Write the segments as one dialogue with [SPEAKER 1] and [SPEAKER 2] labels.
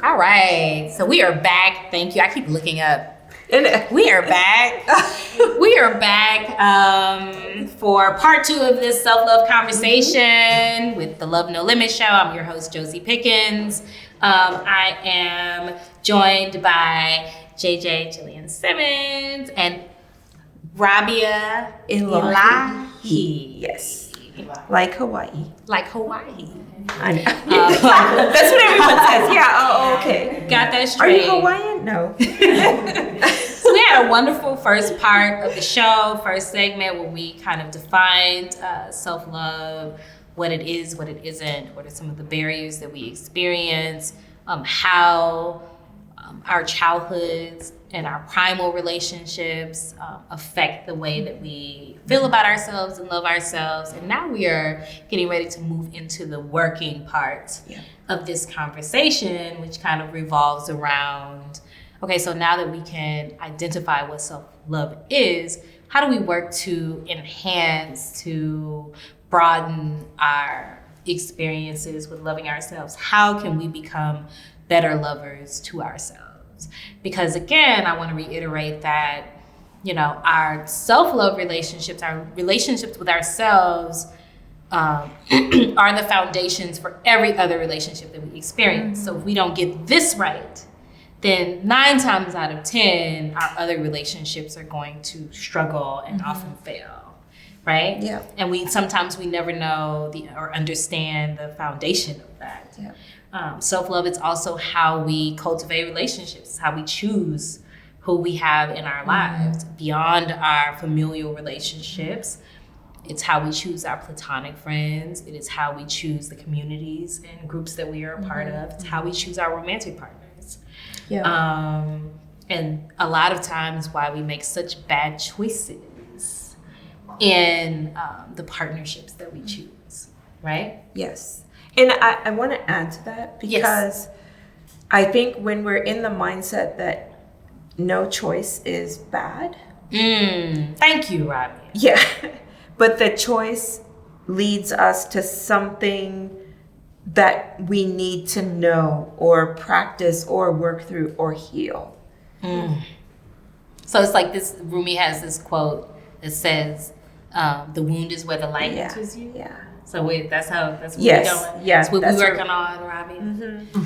[SPEAKER 1] All right, so we are back. Thank you. I keep looking up. We are back. We are back for part 2 of this self-love conversation with the Love No Limit show. I'm your host, Josie Pickens. I am joined by JJ Jillian Simmons and Rabia Ilahi.
[SPEAKER 2] Yes. Like Hawaii.
[SPEAKER 1] Like Hawaii.
[SPEAKER 2] I know. That's what everyone says. Yeah, okay.
[SPEAKER 1] Got that straight.
[SPEAKER 2] Are you Hawaiian? No.
[SPEAKER 1] So we had a wonderful first part of the show, first segment, where we kind of defined self-love, what it is, what it isn't, what are some of the barriers that we experience, how our childhoods and our primal relationships affect the way that we feel about ourselves and love ourselves. And now we are getting ready to move into the working part of this conversation, which kind of revolves around, okay, so now that we can identify what self-love is, how do we work to enhance, to broaden our experiences with loving ourselves? How can we become better lovers to ourselves? Because again, I want to reiterate that, you know, our self-love relationships, our relationships with ourselves are the foundations for every other relationship that we experience. Mm-hmm. So if we don't get this right, then 9 times out of 10, our other relationships are going to struggle and often fail, right?
[SPEAKER 2] Yeah.
[SPEAKER 1] And sometimes we never know or understand the foundation of that.
[SPEAKER 2] Yeah.
[SPEAKER 1] Self-love is also how we cultivate relationships, how we choose who we have in our lives beyond our familial relationships. It's how we choose our platonic friends. It is how we choose the communities and groups that we are a part of. It's how we choose our romantic partners.
[SPEAKER 2] Yeah.
[SPEAKER 1] And a lot of times why we make such bad choices in the partnerships that we choose, right?
[SPEAKER 2] Yes. And I want to add to that because I think when we're in the mindset that no choice is bad.
[SPEAKER 1] Thank you, Robbie.
[SPEAKER 2] Yeah. But the choice leads us to something that we need to know or practice or work through or heal.
[SPEAKER 1] So it's like this, Rumi has this quote that says, the wound is where the light enters you.
[SPEAKER 2] Yeah.
[SPEAKER 1] So that's what we're doing.
[SPEAKER 2] Yes.
[SPEAKER 1] That's what we're working on, Robbie.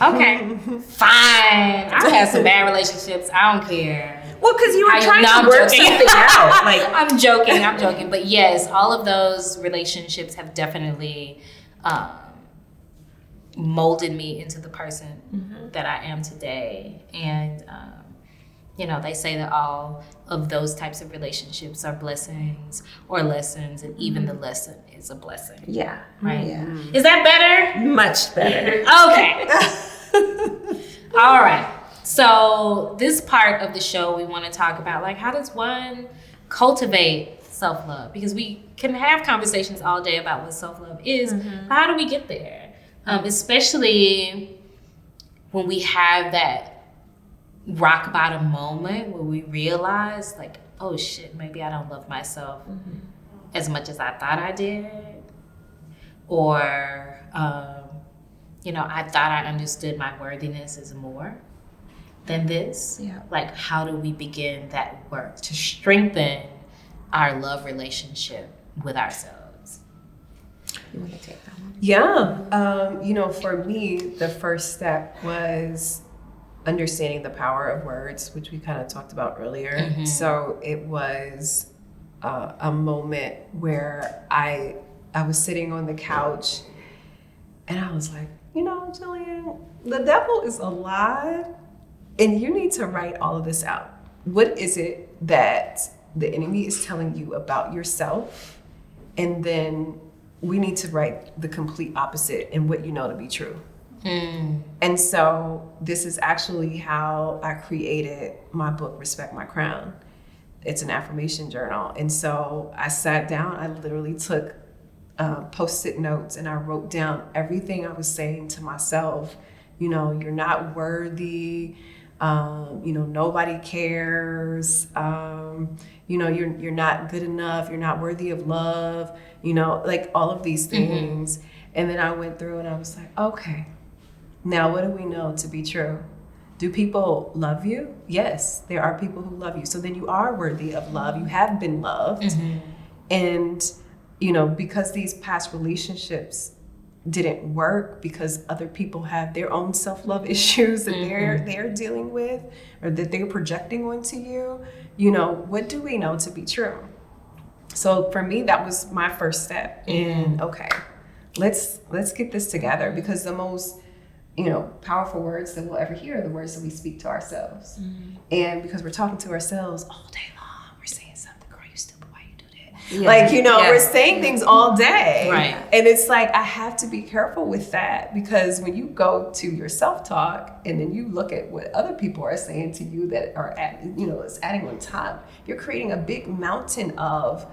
[SPEAKER 1] Okay. Fine. I've had some bad relationships. I don't care.
[SPEAKER 2] Well, because you were trying to work something out. Like
[SPEAKER 1] I'm joking. But yes, all of those relationships have definitely molded me into the person that I am today. And you know, they say that all of those types of relationships are blessings or lessons, and even the lesson is a blessing.
[SPEAKER 2] Yeah.
[SPEAKER 1] Right?
[SPEAKER 2] Yeah.
[SPEAKER 1] Is that better?
[SPEAKER 2] Much better.
[SPEAKER 1] Okay. All right. So this part of the show, we want to talk about, like, how does one cultivate self-love? Because we can have conversations all day about what self-love is, but how do we get there? Especially when we have that rock bottom moment where we realize, like, oh shit, maybe I don't love myself as much as I thought I did. Or, you know, I thought I understood my worthiness as more than this.
[SPEAKER 2] Yeah.
[SPEAKER 1] Like, how do we begin that work to strengthen our love relationship with ourselves?
[SPEAKER 2] You want to take that one?
[SPEAKER 3] Yeah. You know, for me, the first step was understanding the power of words, which we kind of talked about earlier. So it was a moment where I was sitting on the couch and I was like, you know, Jillian, the devil is alive and you need to write all of this out. What is it that the enemy is telling you about yourself? And then we need to write the complete opposite and what you know to be true. And so this is actually how I created my book, Respect My Crown. It's an affirmation journal. And so I sat down, I literally took Post-it notes and I wrote down everything I was saying to myself. You know, you're not worthy. Nobody cares. You're not good enough. You're not worthy of love. Like all of these things. And then I went through and I was like, okay, now what do we know to be true? Do people love you? Yes, there are people who love you. So then you are worthy of love. You have been loved. And, because these past relationships didn't work because other people have their own self-love issues that they're dealing with or that they're projecting onto you, what do we know to be true? So for me, that was my first step in, okay, let's get this together, because the most powerful words that we'll ever hear are the words that we speak to ourselves. And because we're talking to ourselves all day long, we're saying something, girl, you stupid, why you do that? We're saying things all day.
[SPEAKER 1] Right.
[SPEAKER 3] And it's like, I have to be careful with that, because when you go to your self-talk and then you look at what other people are saying to you that are it's adding on top, you're creating a big mountain of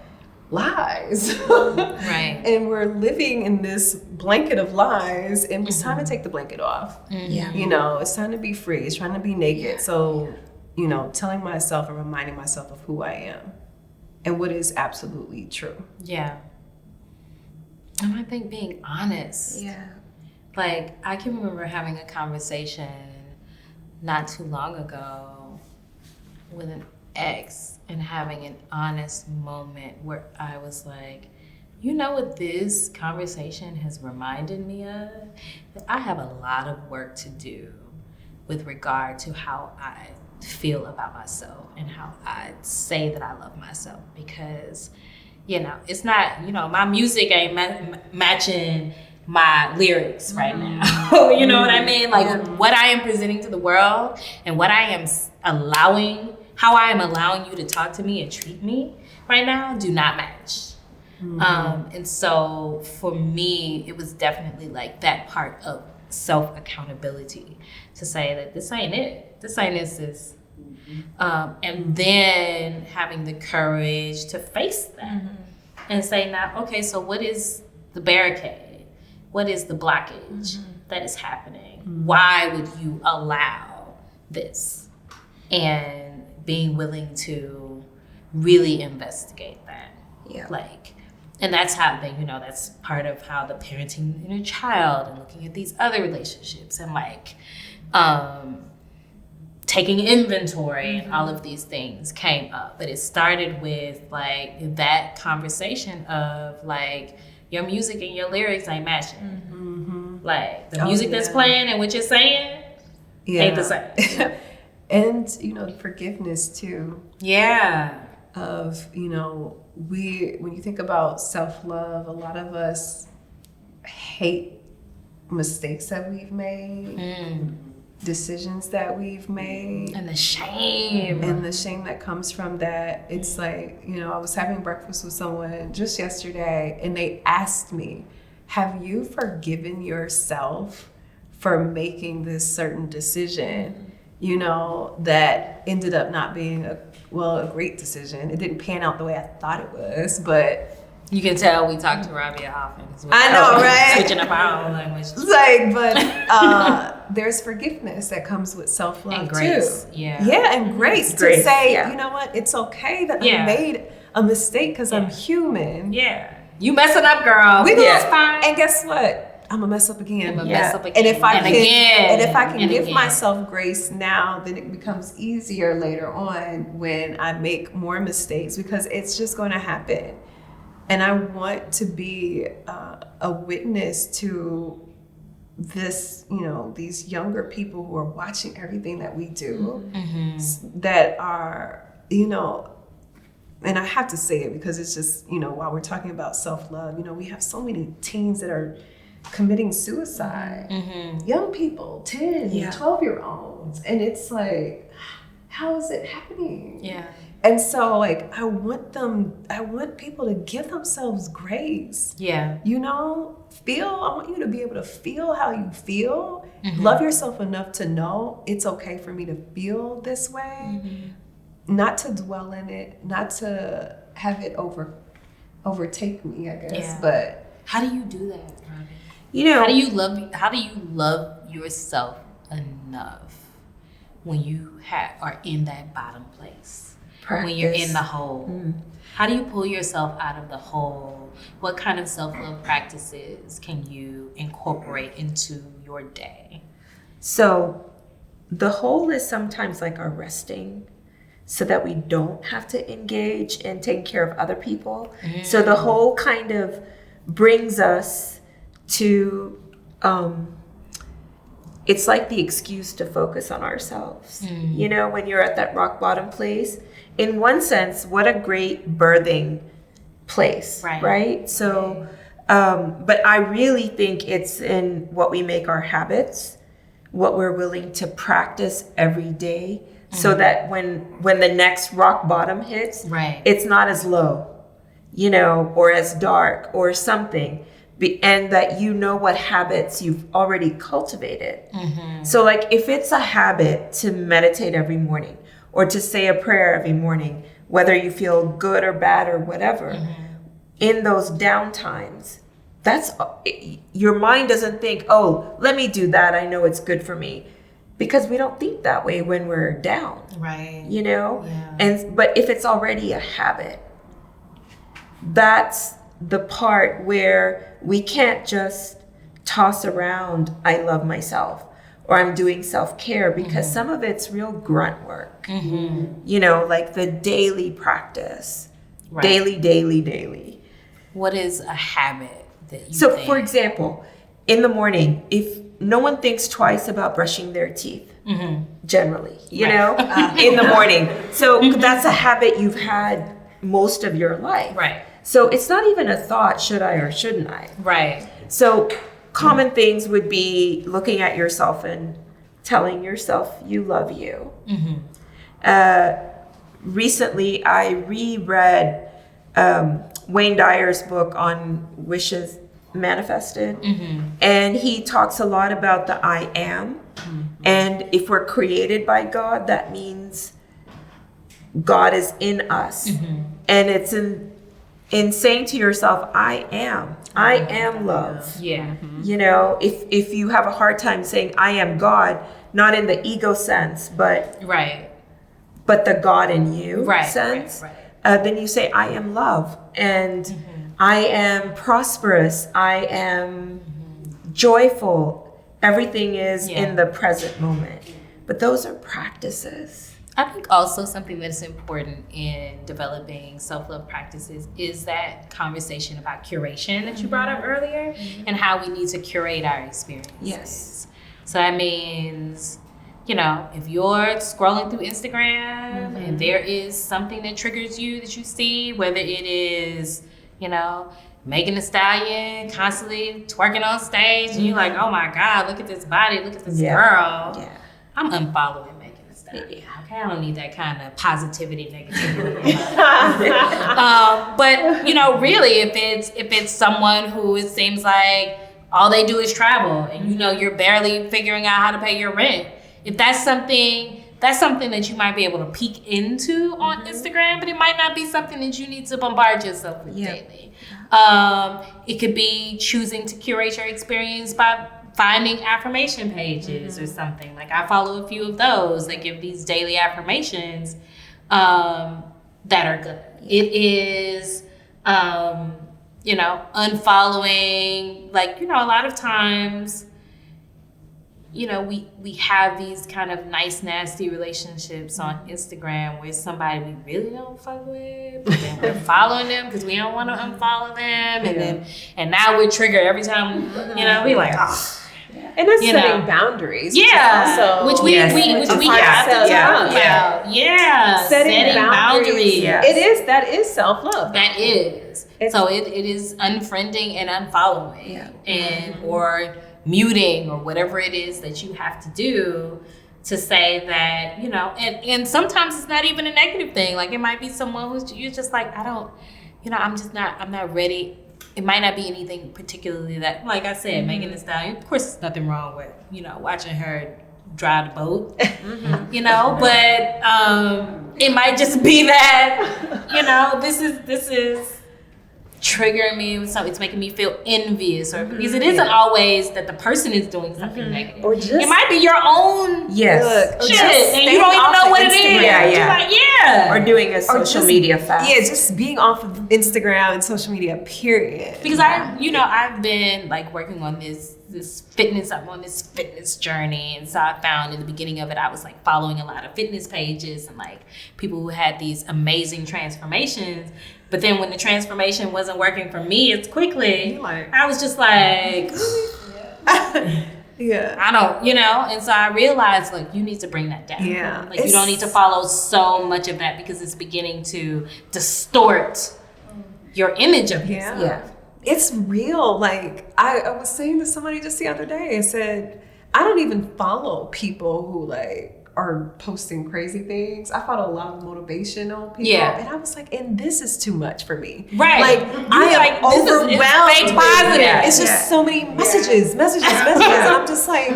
[SPEAKER 3] lies.
[SPEAKER 1] Right.
[SPEAKER 3] And we're living in this blanket of lies, and it's time to take the blanket off. It's time to be free. It's trying to be naked. So, telling myself and reminding myself of who I am and what is absolutely true.
[SPEAKER 1] Yeah. And I think being honest.
[SPEAKER 2] Yeah.
[SPEAKER 1] Like, I can remember having a conversation not too long ago with an ex and having an honest moment where I was like, you know what this conversation has reminded me of? That I have a lot of work to do with regard to how I feel about myself and how I say that I love myself, because, it's not, my music ain't matching my lyrics right now. You know what I mean? Like what I am presenting to the world and what I am allowing, how I am allowing you to talk to me and treat me right now do not match. And so for me, it was definitely like that part of self-accountability to say that this ain't it. This ain't this. And then having the courage to face that and say, now, okay, so what is the barricade? What is the blockage that is happening? Why would you allow this? And being willing to really investigate that.
[SPEAKER 2] Yeah.
[SPEAKER 1] And that's how that's part of how the parenting inner child and looking at these other relationships and taking inventory and all of these things came up. But it started with that conversation of your music and your lyrics ain't matching. The music that's playing and what you're saying ain't the same.
[SPEAKER 3] And forgiveness too.
[SPEAKER 1] Yeah.
[SPEAKER 3] Of when you think about self-love, a lot of us hate mistakes that we've made, decisions that we've made,
[SPEAKER 1] and the shame
[SPEAKER 3] that comes from that. It's I was having breakfast with someone just yesterday, and they asked me, have you forgiven yourself for making this certain decision that ended up not being a great decision? It didn't pan out the way I thought it was, but
[SPEAKER 1] you can tell we talk to Rabia often.
[SPEAKER 3] I know, right?
[SPEAKER 1] Switching up our own language.
[SPEAKER 3] But there's forgiveness that comes with self-love
[SPEAKER 1] and grace.
[SPEAKER 3] too.
[SPEAKER 1] Yeah.
[SPEAKER 3] Yeah, and grace
[SPEAKER 2] Grace,
[SPEAKER 3] to say,
[SPEAKER 2] yeah.
[SPEAKER 3] you know what, it's okay that I made a mistake because I'm human.
[SPEAKER 1] Yeah. You messing up, girl.
[SPEAKER 3] It's
[SPEAKER 1] fine.
[SPEAKER 3] And guess what? I'm gonna mess up again.
[SPEAKER 1] And
[SPEAKER 3] if I can give
[SPEAKER 1] again.
[SPEAKER 3] myself grace now, then it becomes easier later on when I make more mistakes, because it's just going to happen. And I want to be a witness to this, these younger people who are watching everything that we do, that are, and I have to say it because it's just, while we're talking about self-love, we have so many teens that are committing suicide. Young people, 10, 12-year-olds. And it's like, how is it happening?
[SPEAKER 1] Yeah.
[SPEAKER 3] And so I want people to give themselves grace.
[SPEAKER 1] Yeah.
[SPEAKER 3] I want you to be able to feel how you feel. Love yourself enough to know it's okay for me to feel this way. Not to dwell in it, not to have it overtake me, I guess.
[SPEAKER 1] Yeah.
[SPEAKER 3] But
[SPEAKER 1] how do you do that, Robbie?
[SPEAKER 2] How
[SPEAKER 1] do you love yourself enough when you are in that bottom place?
[SPEAKER 2] Practice.
[SPEAKER 1] When you're in the hole? How do you pull yourself out of the hole? What kind of self-love practices can you incorporate into your day?
[SPEAKER 2] So the hole is sometimes like our resting, so that we don't have to engage in taking care of other people. So the hole kind of brings us to, it's like the excuse to focus on ourselves. You know, when you're at that rock bottom place, in one sense, what a great birthing place, right? So, but I really think it's in what we make our habits, what we're willing to practice every day, so that when the next rock bottom hits, it's not as low, you know, or as dark or something, and that you know what habits you've already cultivated. So like if it's a habit to meditate every morning or to say a prayer every morning, whether you feel good or bad or whatever, in those down times, that's, your mind doesn't think, oh, let me do that, I know it's good for me. Because we don't think that way when we're down, you know? But if it's already a habit, that's the part where we can't just toss around, I love myself, or I'm doing self-care, because some of it's real grunt work, you know, like the daily practice, daily.
[SPEAKER 1] What is a habit that you
[SPEAKER 2] So
[SPEAKER 1] think?
[SPEAKER 2] for example, in the morning, if no one thinks twice about brushing their teeth, generally, you know, in the morning. So that's a habit you've had most of your life. So it's not even a thought, should I or shouldn't I? So common things would be looking at yourself and telling yourself you love you. Recently, I reread Wayne Dyer's book on wishes manifested, and he talks a lot about the I am. And if we're created by God, that means God is in us. And it's in saying to yourself, I am love. You know, if you have a hard time saying I am God, not in the ego sense, but the God in you sense, then you say I am love, and I am prosperous, I am joyful. Everything is in the present moment. But those are practices.
[SPEAKER 1] I think also something that's important in developing self-love practices is that conversation about curation that you brought up earlier, and how we need to curate our experiences. So that means, you know, if you're scrolling through Instagram and there is something that triggers you that you see, whether it is, you know, Megan Thee Stallion constantly twerking on stage, and you're like, oh my God, look at this body, look at this girl. I'm unfollowing Megan Thee Stallion. Okay, I don't need that kind of positivity, negativity. But you know, really, if it's someone who it seems like all they do is travel, and you know you're barely figuring out how to pay your rent, if that's something that you might be able to peek into on Instagram, but it might not be something that you need to bombard yourself with daily. It could be choosing to curate your experience by finding affirmation pages or something. Like I follow a few of those that give these daily affirmations that are good. It is, you know, unfollowing, like, you know, a lot of times, you know, we have these kind of nice, nasty relationships on Instagram with somebody we really don't fuck with, but then we're following them because we don't want to unfollow them, and now we're triggered every time, you know, we like, oh.
[SPEAKER 3] And it's setting boundaries.
[SPEAKER 1] Also, which we have to talk about. Setting boundaries.
[SPEAKER 3] That is self-love.
[SPEAKER 1] That is. So it is unfriending and unfollowing, and or muting, or whatever it is that you have to do to say that, you know, and sometimes it's not even a negative thing. Like it might be someone who's, you're just like, I don't, you know, I'm not ready. It might not be anything particularly that, like I said, Megan Thee Stallion, of course there's nothing wrong with, you know, watching her drive the boat, you know, but it might just be that, you know, this is triggering me with something. It's making me feel envious, or because it isn't always that the person is doing something negative.
[SPEAKER 2] Or just,
[SPEAKER 1] it might be your own shit, and you don't even know what it is. You're like,
[SPEAKER 2] or doing a social media fast.
[SPEAKER 3] Yeah, just being off of Instagram and social media, period.
[SPEAKER 1] Because I've been like working on this fitness. I'm on this fitness journey, and so I found in the beginning of it, I was like following a lot of fitness pages and like people who had these amazing transformations. But then when the transformation wasn't working for me as quickly, I was just like,
[SPEAKER 3] yeah,
[SPEAKER 1] I don't, and so I realized like you need to bring that down.
[SPEAKER 3] Yeah.
[SPEAKER 1] Like you don't need to follow so much of that because it's beginning to distort your image of yourself.
[SPEAKER 2] Yeah.
[SPEAKER 3] It's real. Like I was saying to somebody just the other day, I said, I don't even follow people who like are posting crazy things. I follow a lot of motivational people.
[SPEAKER 1] Yeah.
[SPEAKER 3] And I was like, and this is too much for me.
[SPEAKER 1] Right.
[SPEAKER 3] Like I am overwhelmed.
[SPEAKER 1] It's positive.
[SPEAKER 3] Yeah. It's just so many messages. And I'm just like,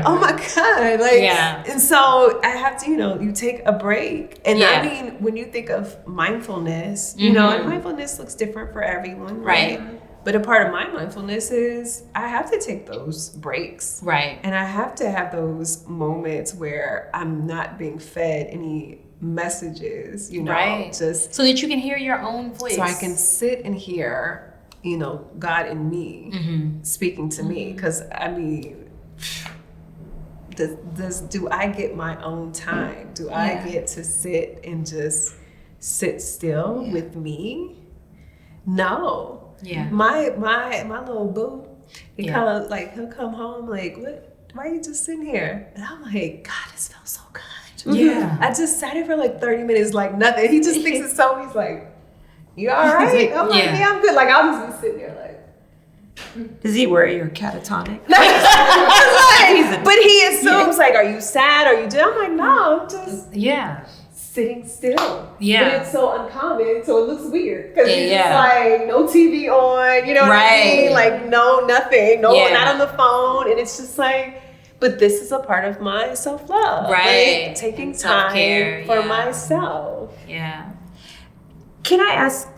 [SPEAKER 3] oh my God. Like, and so I have to, you take a break. And I mean, when you think of mindfulness, and mindfulness looks different for everyone. Right. But a part of my mindfulness is I have to take those breaks.
[SPEAKER 1] Right.
[SPEAKER 3] And I have to have those moments where I'm not being fed any messages,
[SPEAKER 1] right.
[SPEAKER 3] Just
[SPEAKER 1] so that you can hear your own voice.
[SPEAKER 3] So I can sit and hear, God in me speaking to me. Because I mean, do I get my own time? Do I get to sit and just sit still with me? No.
[SPEAKER 1] Yeah.
[SPEAKER 3] My little boo, he'll come home like, what? Why are you just sitting here? And I'm like, God, this feels so good.
[SPEAKER 1] Yeah.
[SPEAKER 3] I just sat here for like 30 minutes, like nothing. He just thinks it's so. He's like, you all right? I'm like, yeah, I'm good. Like I'll just be sitting there like.
[SPEAKER 2] Does he worry you're catatonic?
[SPEAKER 3] But he assumes like, are you sad? Are you? I'm like, no, I'm just sitting still.
[SPEAKER 1] Yeah.
[SPEAKER 3] But it's so uncommon, so it looks weird. Because it's just like, no TV on, you know what I mean? Like, no, nothing. No, not on the phone. And it's just like, but this is a part of my self-love.
[SPEAKER 1] Right.
[SPEAKER 3] Like, taking
[SPEAKER 1] Self-care,
[SPEAKER 3] time for myself.
[SPEAKER 1] Yeah.
[SPEAKER 2] Can I ask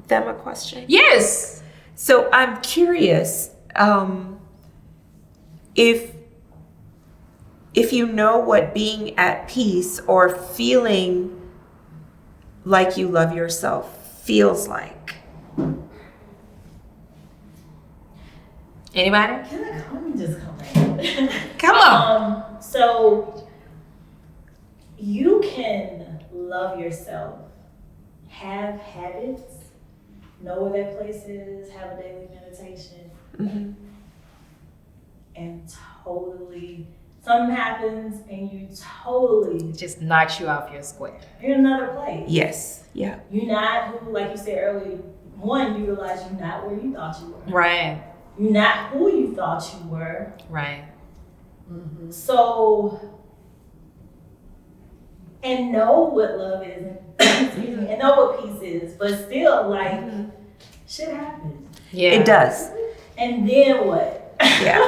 [SPEAKER 2] them a question?
[SPEAKER 1] Yes.
[SPEAKER 2] So I'm curious, if you know what being at peace or feeling like you love yourself feels like.
[SPEAKER 1] Anybody?
[SPEAKER 4] Can I come just come in?
[SPEAKER 1] Come on.
[SPEAKER 4] So you can love yourself, have habits, know where that place is, have a daily meditation, and totally something happens and you totally
[SPEAKER 1] It just knocks you off your square.
[SPEAKER 4] you're in another place.
[SPEAKER 2] Yes. Yeah.
[SPEAKER 4] You're not who, like you said earlier, one, you realize you're not where you thought you were.
[SPEAKER 1] Right.
[SPEAKER 4] You're not who you thought you were.
[SPEAKER 1] Right.
[SPEAKER 4] So, and know what love is, excuse me, and know what peace is, but still, like, shit happens.
[SPEAKER 1] Yeah.
[SPEAKER 2] It does.
[SPEAKER 4] And then what?
[SPEAKER 2] Yeah.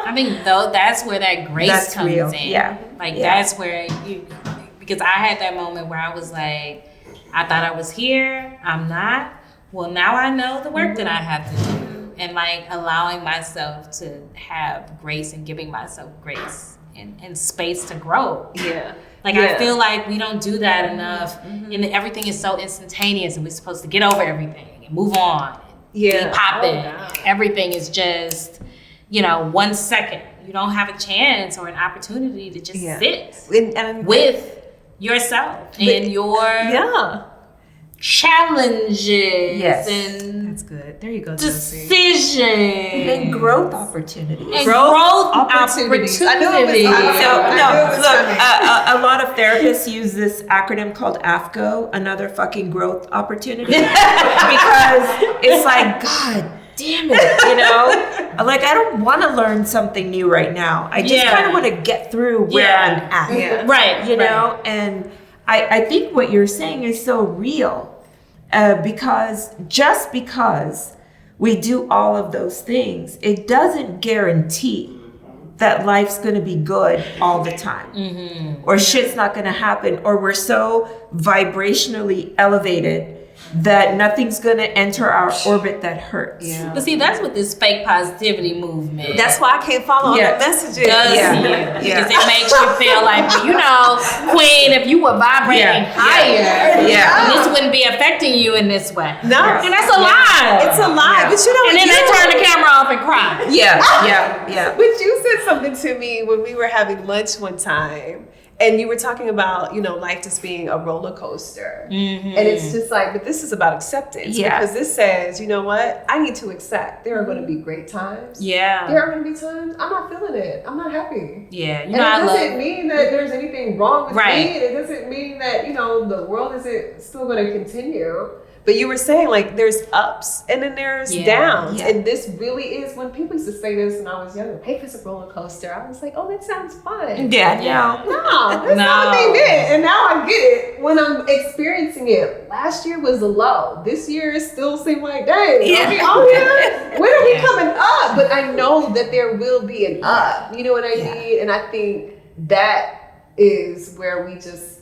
[SPEAKER 1] I think though that's where that grace comes
[SPEAKER 2] real.
[SPEAKER 1] in.
[SPEAKER 2] Yeah.
[SPEAKER 1] Like
[SPEAKER 2] Yeah.
[SPEAKER 1] that's where because I had that moment where I was like, I thought I was here, I'm not. Well, now I know the work that I have to do, and like allowing myself to have grace and giving myself grace and space to grow.
[SPEAKER 3] Yeah.
[SPEAKER 1] Like I feel like we don't do that enough, and everything is so instantaneous, and we're supposed to get over everything and move on. Be popping. Everything is just 1 second. You don't have a chance or an opportunity to just sit
[SPEAKER 3] and
[SPEAKER 1] with yourself and your challenges and
[SPEAKER 3] that's good. There you go, Josie.
[SPEAKER 1] decisions
[SPEAKER 2] And growth opportunities.
[SPEAKER 1] and growth opportunities.
[SPEAKER 3] I knew it was
[SPEAKER 2] Look, a lot of therapists use this acronym called AFGO, another fucking growth opportunity, because it's like, God damn it, like I don't want to learn something new right now. I just kind of want to get through where I'm at,
[SPEAKER 1] Right,
[SPEAKER 2] and I think what you're saying is so real, because just because we do all of those things, it doesn't guarantee that life's going to be good all the time, or shit's not going to happen, or we're so vibrationally elevated that nothing's gonna enter our orbit that hurts.
[SPEAKER 3] Yeah.
[SPEAKER 1] But see, that's what this fake positivity movement.
[SPEAKER 3] That's why I can't follow
[SPEAKER 2] Yeah.
[SPEAKER 3] all the messages.
[SPEAKER 1] does
[SPEAKER 2] Yeah.
[SPEAKER 1] you. Because it makes you feel like, well, you know, Queen, if you were vibrating higher, this wouldn't be affecting you in this way.
[SPEAKER 3] No.
[SPEAKER 1] And that's a lie.
[SPEAKER 3] It's a lie.
[SPEAKER 2] Yeah.
[SPEAKER 3] But you know
[SPEAKER 1] And then
[SPEAKER 3] what?
[SPEAKER 1] they turn the camera off and cry.
[SPEAKER 2] Yeah.
[SPEAKER 3] But you said something to me when we were having lunch one time, and you were talking about, you know, life just being a roller coaster.
[SPEAKER 1] Mm-hmm.
[SPEAKER 3] And it's just like, but this is about acceptance.
[SPEAKER 2] Yeah.
[SPEAKER 3] Because this says, you know what? I need to accept there are going to be great times.
[SPEAKER 1] Yeah.
[SPEAKER 3] There are going to be times I'm not feeling it. I'm not happy.
[SPEAKER 1] Yeah. You
[SPEAKER 3] And
[SPEAKER 1] know, I
[SPEAKER 3] it doesn't
[SPEAKER 1] love.
[SPEAKER 3] mean that there's anything wrong with
[SPEAKER 1] Right.
[SPEAKER 3] me. It doesn't mean that, you know, the world isn't still going to continue. But you were saying, like, there's ups and then there's downs.
[SPEAKER 2] Yeah.
[SPEAKER 3] And this really is, when people used to say this when I was younger, life is a roller coaster. I was like, oh, that sounds fun.
[SPEAKER 2] Yeah.
[SPEAKER 3] No, that's not what they meant. And now I get it when I'm experiencing it. Last year was a low. This year it still seemed like, dang, when are we coming up? But I know that there will be an up. You know what I mean? And I think that is where we just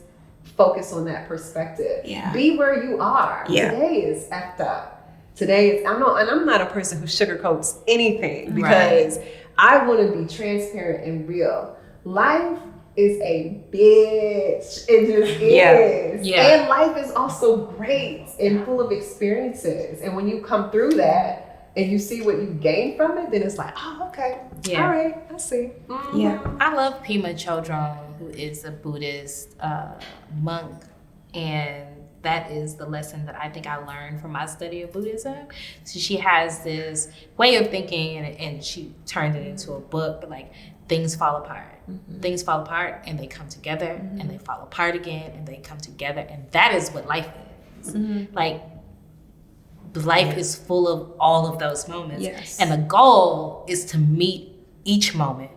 [SPEAKER 3] focus on that perspective.
[SPEAKER 2] Yeah.
[SPEAKER 3] Be where you are.
[SPEAKER 2] Yeah.
[SPEAKER 3] Today is effed up. Today is, I'm not a person who sugarcoats anything, because I want to be transparent and real. Life is a bitch. It just is.
[SPEAKER 1] Yeah.
[SPEAKER 3] And life is also great and full of experiences. And when you come through that and you see what you gain from it, then it's like, oh, okay.
[SPEAKER 1] Yeah.
[SPEAKER 3] All right. I see. Mhm.
[SPEAKER 2] Yeah.
[SPEAKER 1] I love Pema Chodron, who is a Buddhist monk, and that is the lesson that I think I learned from my study of Buddhism. So she has this way of thinking, and she turned it into a book, but like, things fall apart. Mm-hmm. Things fall apart and they come together, and they fall apart again and they come together, and that is what life is. Mm-hmm. Like, life is full of all of those moments.
[SPEAKER 2] Yes.
[SPEAKER 1] And the goal is to meet each moment.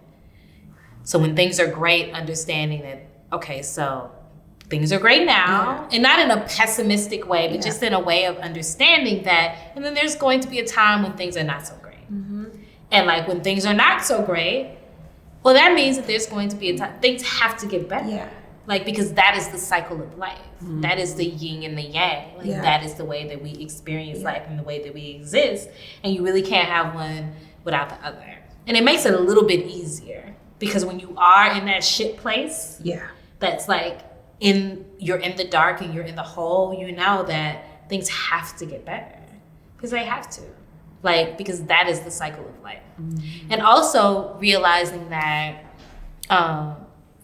[SPEAKER 1] So when things are great, understanding that, okay, so things are great now, and not in a pessimistic way, but just in a way of understanding that, and then there's going to be a time when things are not so great. Mm-hmm. And like, when things are not so great, well, that means that there's going to be a time, things have to get better.
[SPEAKER 2] Yeah.
[SPEAKER 1] Like, because that is the cycle of life. Mm-hmm. That is the yin and the yang. Like, that is the way that we experience life and the way that we exist. And you really can't have one without the other. And it makes it a little bit easier, because when you are in that shit place, that's like, you're in the dark and you're in the hole, you know that things have to get better, because they have to. Like, because that is the cycle of life. Mm-hmm. And also realizing that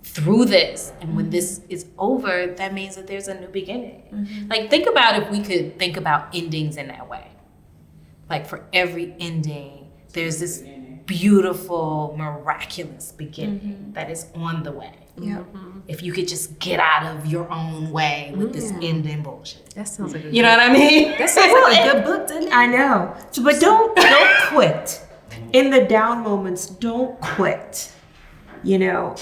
[SPEAKER 1] through this, and when this is over, that means that there's a new beginning. Mm-hmm. Like, think about if we could think about endings in that way. Like, for every ending, there's this beautiful, miraculous beginning that is on the way.
[SPEAKER 2] Yeah.
[SPEAKER 1] If you could just get out of your own way with this ending bullshit.
[SPEAKER 3] That sounds like a
[SPEAKER 1] You know what I mean?
[SPEAKER 3] That sounds like a good book, doesn't it?
[SPEAKER 2] I know. So, but don't quit. In the down moments, don't quit. You know,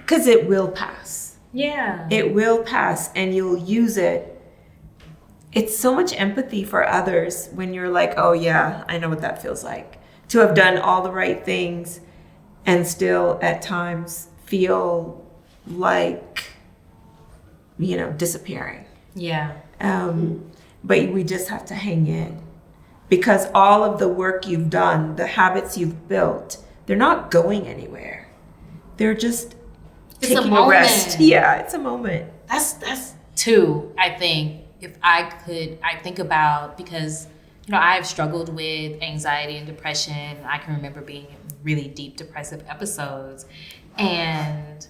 [SPEAKER 2] because it will pass.
[SPEAKER 1] Yeah.
[SPEAKER 2] It will pass, and you'll use it. It's so much empathy for others when you're like, oh yeah, I know what that feels like. To have done all the right things and still at times feel like, you know, disappearing.
[SPEAKER 1] Yeah.
[SPEAKER 2] But we just have to hang in, because all of the work you've done, the habits you've built, they're not going anywhere. They're just taking a rest. Yeah, it's a moment.
[SPEAKER 1] That's too, I think, if I think about, because, you know, I've struggled with anxiety and depression. I can remember being in really deep depressive episodes, and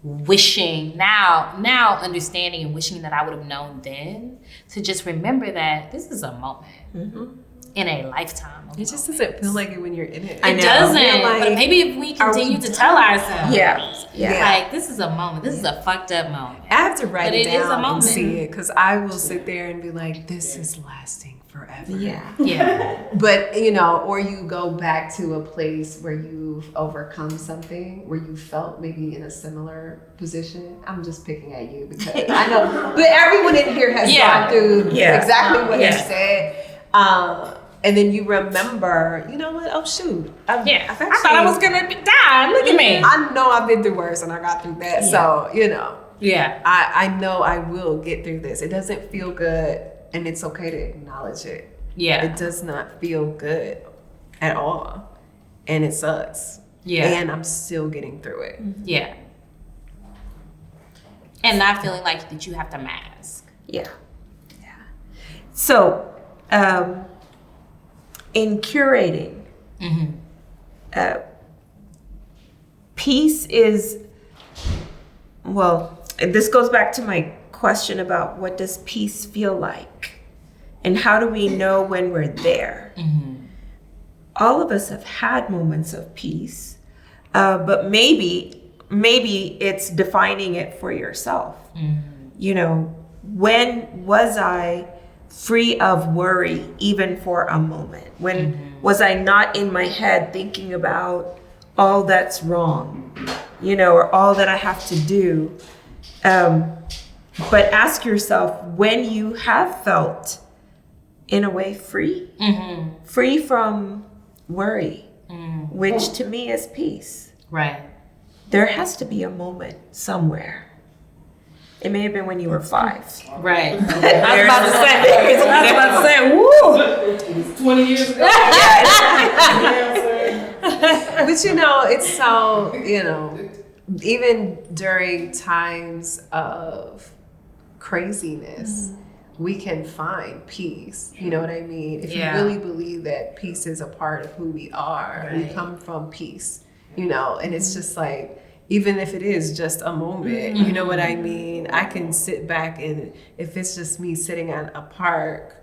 [SPEAKER 1] wishing now understanding and wishing that I would have known then, to just remember that this is a moment in a lifetime.
[SPEAKER 3] It just doesn't feel like it when you're in it.
[SPEAKER 1] It doesn't. Like, but maybe if we continue to tell ourselves, like, this is a moment. This is a fucked up moment.
[SPEAKER 3] I have to write
[SPEAKER 1] But
[SPEAKER 3] it
[SPEAKER 1] it is a
[SPEAKER 3] down and
[SPEAKER 1] moment.
[SPEAKER 3] see it, because I will sit there and be like, this is lasting forever.
[SPEAKER 1] Yeah.
[SPEAKER 3] But, you know, or you go back to a place where you've overcome something, where you felt maybe in a similar position. I'm just picking at you because I know, but everyone in here has gone through exactly what you said. And then you remember, you know what? Oh shoot! I
[SPEAKER 1] thought I was gonna die. Look at me.
[SPEAKER 3] I know I've been through worse, and I got through that. So you know,
[SPEAKER 1] Yeah.
[SPEAKER 3] I know I will get through this. It doesn't feel good and it's okay to acknowledge it.
[SPEAKER 1] Yeah.
[SPEAKER 3] It does not feel good at all. And it sucks.
[SPEAKER 1] Yeah.
[SPEAKER 3] And I'm still getting through it.
[SPEAKER 1] Yeah. And not feeling like that you have to mask.
[SPEAKER 2] Yeah. Yeah. So, in curating, peace is, well, this goes back to my question about what does peace feel like? And how do we know when we're there? All of us have had moments of peace, but maybe it's defining it for yourself. You know, when was I free of worry even for a moment? When was I not in my head thinking about all that's wrong, you know, or all that I have to do? But ask yourself when you have felt, in a way, free, free from worry, which to me is peace.
[SPEAKER 1] Right.
[SPEAKER 2] There has to be a moment somewhere. It may have been when you were 5.
[SPEAKER 1] Right. I was about to say, woo!
[SPEAKER 5] 20 years ago.
[SPEAKER 3] But you know, it's so, you know, even during times of craziness, we can find peace. You know what I mean? If you really believe that peace is a part of who we are, we come from peace, you know, and it's just like, even if it is just a moment, you know what I mean? I can sit back, and if it's just me sitting at a park,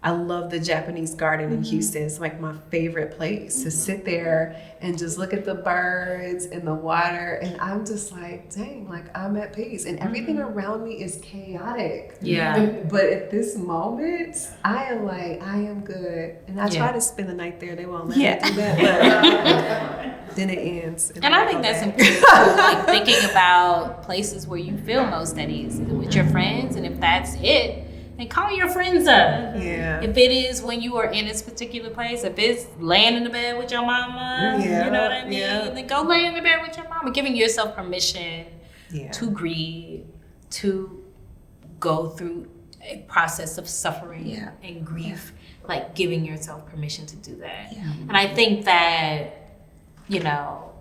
[SPEAKER 3] I love the Japanese garden in Houston. It's like my favorite place to sit there and just look at the birds and the water. And I'm just like, dang, like I'm at peace. And everything around me is chaotic.
[SPEAKER 1] Yeah.
[SPEAKER 3] But at this moment, I am like, I am good. And I try to spend the night there. They won't let me do that. But then it ends.
[SPEAKER 1] And I think that's important too, like thinking about places where you feel most at ease with your friends. And if that's it, then call your friends up.
[SPEAKER 3] Yeah.
[SPEAKER 1] If it is when you are in this particular place, if it's laying in the bed with your mama, you know what I mean? Then go lay in the bed with your mama, giving yourself permission to grieve, to go through a process of suffering and grief, like giving yourself permission to do that. And I think that, you know,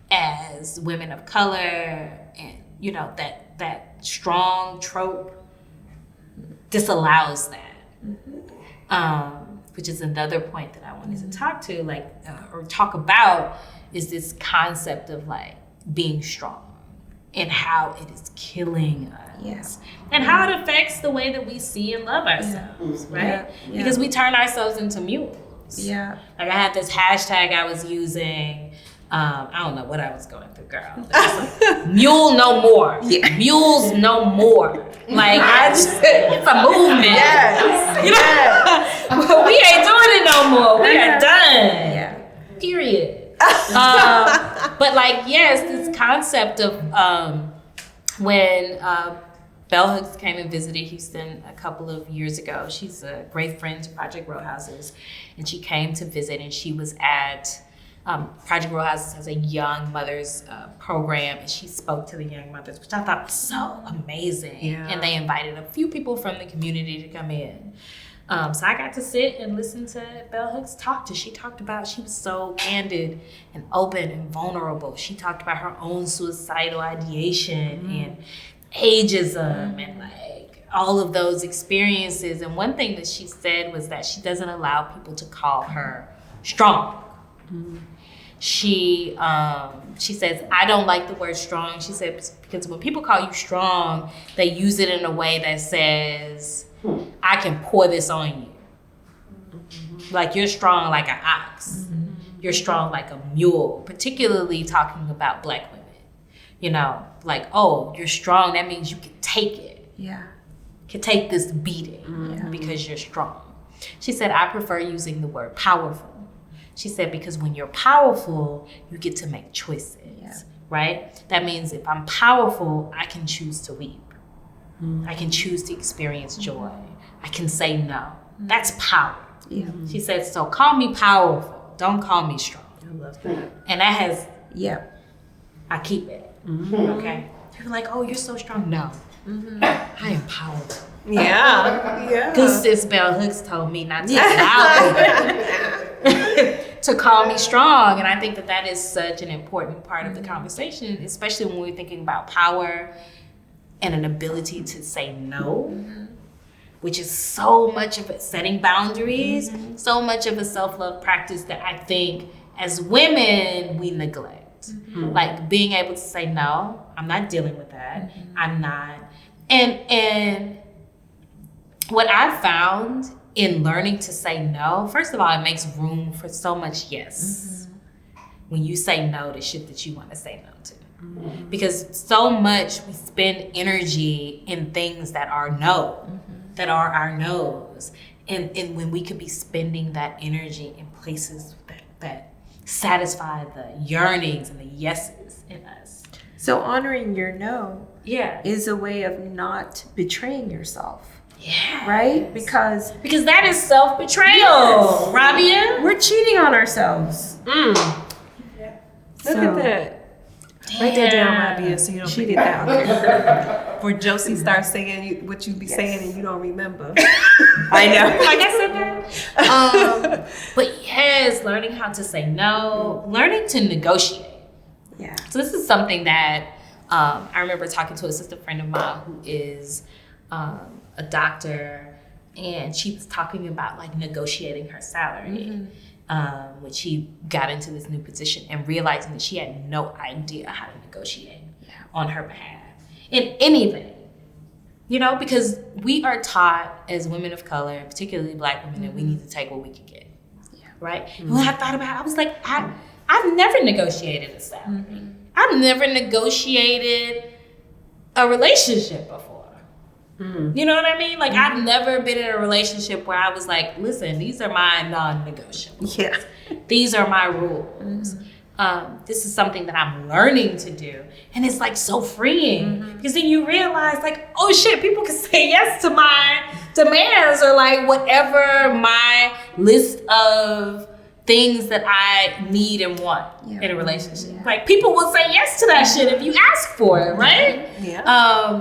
[SPEAKER 1] as women of color, and you know, that strong trope disallows that, which is another point that I wanted to talk to, like, or talk about, is this concept of like being strong and how it is killing us, and how it affects the way that we see and love ourselves, right? Because we turn ourselves into mules. Like I had this hashtag I was using. I don't know what I was going through, girl. It was like, mule no more. Mules no more. Like, it's a movement. You know? But we ain't doing it no more. We are done. Period. But like, yes, this concept of when Bell Hooks came and visited Houston a couple of years ago. She's a great friend to Project Row Houses, and she came to visit, and she was at Project Row Houses has a young mothers program, and she spoke to the young mothers, which I thought was so amazing. And they invited a few people from the community to come in. So I got to sit and listen to Bell Hooks talk. She talked about, she was so candid and open and vulnerable. She talked about her own suicidal ideation and ageism and like all of those experiences. And one thing that she said was that she doesn't allow people to call her strong. She says, I don't like the word strong. She said, because when people call you strong, they use it in a way that says, I can pour this on you. Like you're strong like an ox. You're strong like a mule, particularly talking about Black women. You know, like, oh, you're strong. That means you can take it. Can take this beating because you're strong. She said, I prefer using the word powerful. She said, because when you're powerful, you get to make choices, right? That means if I'm powerful, I can choose to weep. I can choose to experience joy. I can say no. That's power. She said, so call me powerful. Don't call me strong.
[SPEAKER 3] I love that.
[SPEAKER 1] And that has, I keep it, okay? People are like, oh, you're so strong. No, I am powerful.
[SPEAKER 3] Yeah.
[SPEAKER 1] Good sis Bell Hooks told me not to allow to call me strong. And I think that is such an important part of the conversation, especially when we're thinking about power and an ability to say no, which is so much of it, setting boundaries, so much of a self-love practice that I think as women we neglect. Like being able to say, no, I'm not dealing with that. I'm not. And what I've found in learning to say no, first of all, it makes room for so much yes. When you say no to shit that you want to say no to. Because so much we spend energy in things that are no, that are our no's. And when we could be spending that energy in places that satisfy the yearnings and the yeses in us.
[SPEAKER 2] So honoring your no
[SPEAKER 1] Yeah.
[SPEAKER 2] is a way of not betraying yourself.
[SPEAKER 1] Yeah.
[SPEAKER 2] Right? Because
[SPEAKER 1] that is self-betrayal, Rabia.
[SPEAKER 2] we're cheating on ourselves.
[SPEAKER 3] Look at that. Write that down, Rabia, so you don't forget that. Where Josie starts saying what you be saying and you don't remember.
[SPEAKER 2] I know.
[SPEAKER 1] Like I said that. But yes, learning how to say no, learning to negotiate.
[SPEAKER 2] Yeah.
[SPEAKER 1] So this is something that I remember talking to a sister friend of mine who is a doctor, and she was talking about like negotiating her salary. When she got into this new position and realizing that she had no idea how to negotiate on her behalf in anything, because we are taught as women of color, particularly Black women, that we need to take what we can get, right? And when I thought about it, I was like, I've never negotiated a salary. I've never negotiated a relationship before. You know what I mean? Like, I've never been in a relationship where I was like, listen, these are my non-negotiables.
[SPEAKER 2] Yeah.
[SPEAKER 1] These are my rules. This is something that I'm learning to do. And it's like so freeing because then you realize like, oh shit, people can say yes to my demands or like whatever my list of things that I need and want in a relationship. Like people will say yes to that shit if you ask for it, right?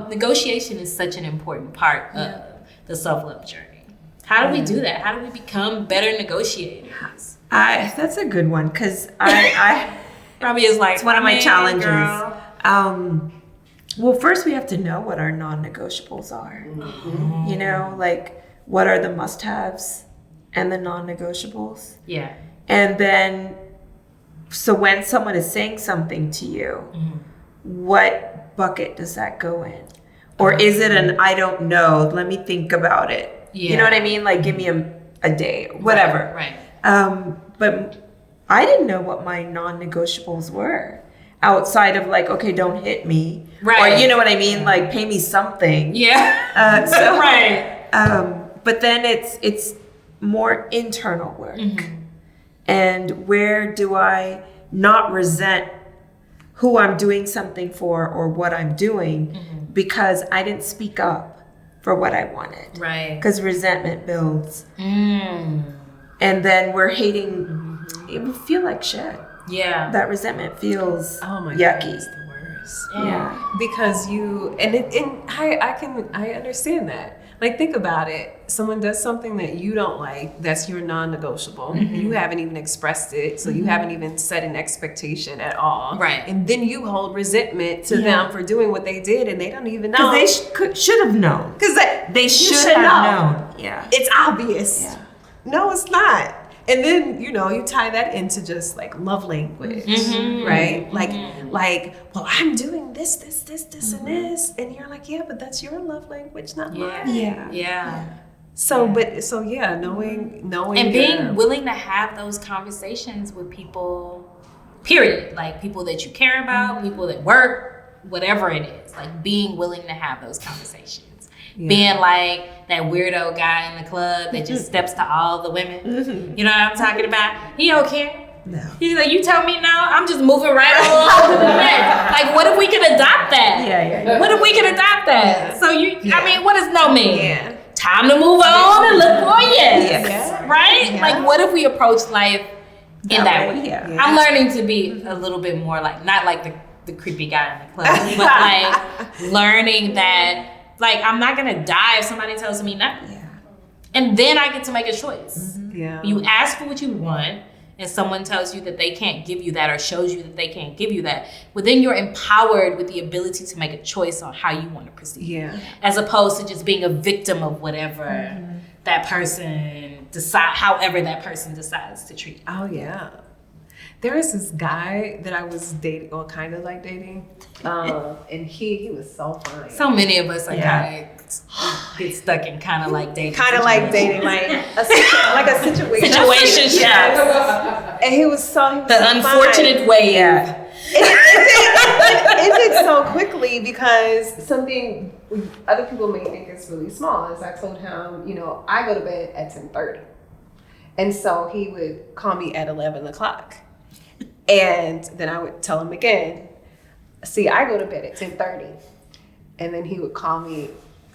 [SPEAKER 1] Negotiation is such an important part of the self-love journey. How do we do that? How do we become better negotiators?
[SPEAKER 2] That's a good one because I
[SPEAKER 1] Probably is like
[SPEAKER 2] it's one of my challenges.
[SPEAKER 1] Girl.
[SPEAKER 2] Well, first we have to know what our non-negotiables are. Like what are the must-haves and the non-negotiables.
[SPEAKER 1] Yeah.
[SPEAKER 2] And then, so when someone is saying something to you, what bucket does that go in? Or is it an, I don't know, let me think about it.
[SPEAKER 1] Yeah.
[SPEAKER 2] You know what I mean? Like, give me a day, whatever.
[SPEAKER 1] Right.
[SPEAKER 2] But I didn't know what my non-negotiables were outside of like, okay, don't hit me.
[SPEAKER 1] Right.
[SPEAKER 2] Or you know what I mean? Like, pay me something.
[SPEAKER 1] Yeah. Right.
[SPEAKER 2] But then it's more internal work. And where do I not resent who I'm doing something for or what I'm doing because I didn't speak up for what I wanted. Right. Because resentment builds. And then we're hating, it would feel like shit. Yeah. That resentment feels yucky.
[SPEAKER 3] God, it's the worst.
[SPEAKER 2] Yeah.
[SPEAKER 3] Because I understand that. Like, think about it. Someone does something that you don't like, that's your non-negotiable. You haven't even expressed it, so you haven't even set an expectation at all. Right. And then you hold resentment to them for doing what they did, and they don't even know.
[SPEAKER 2] Because they should have known.
[SPEAKER 3] Because they should have known. Yeah. It's obvious. Yeah. No, it's not. And then, you tie that into just like love language, right? Like, well, I'm doing this, and this. And you're like, yeah, but that's your love language, not mine. Yeah. Knowing.
[SPEAKER 1] And being willing to have those conversations with people, period. Like people that you care about, people that work, whatever it is. Like being willing to have those conversations. Yeah. Being like that weirdo guy in the club that just steps to all the women. You know what I'm talking about? He don't care. No. He's like, you tell me no, I'm just moving right along to the next. Like, what if we could adopt that? Yeah. What if we could adopt that? So I mean, what does no mean? Yeah. Time to move on and look for a yes. Right? Yeah. Like, what if we approach life in that way? Yeah. I'm learning to be a little bit more like, not like the creepy guy in the club, but like learning that Like, I'm not gonna die if somebody tells me no.
[SPEAKER 2] Yeah.
[SPEAKER 1] And then I get to make a choice.
[SPEAKER 3] Yeah.
[SPEAKER 1] You ask for what you want, and someone tells you that they can't give you that or shows you that they can't give you that, well, then you're empowered with the ability to make a choice on how you want to proceed.
[SPEAKER 3] Yeah.
[SPEAKER 1] As opposed to just being a victim of whatever that person however that person decides to treat you.
[SPEAKER 3] Oh, yeah. There is this guy that I was dating, or kind of like dating, and he was so fine.
[SPEAKER 1] So many of us are kind of get stuck in kind of like dating.
[SPEAKER 3] Kind of like dating, like a situation.
[SPEAKER 1] Situationship.
[SPEAKER 3] Yes. And he was so
[SPEAKER 1] unfortunate way.
[SPEAKER 2] Yeah.
[SPEAKER 3] It ended so quickly because something other people may think is really small. As I told him, I go to bed at 10:30. And so he would call me at 11 o'clock. And then I would tell him again, see, I go to bed at 10:30. And then he would call me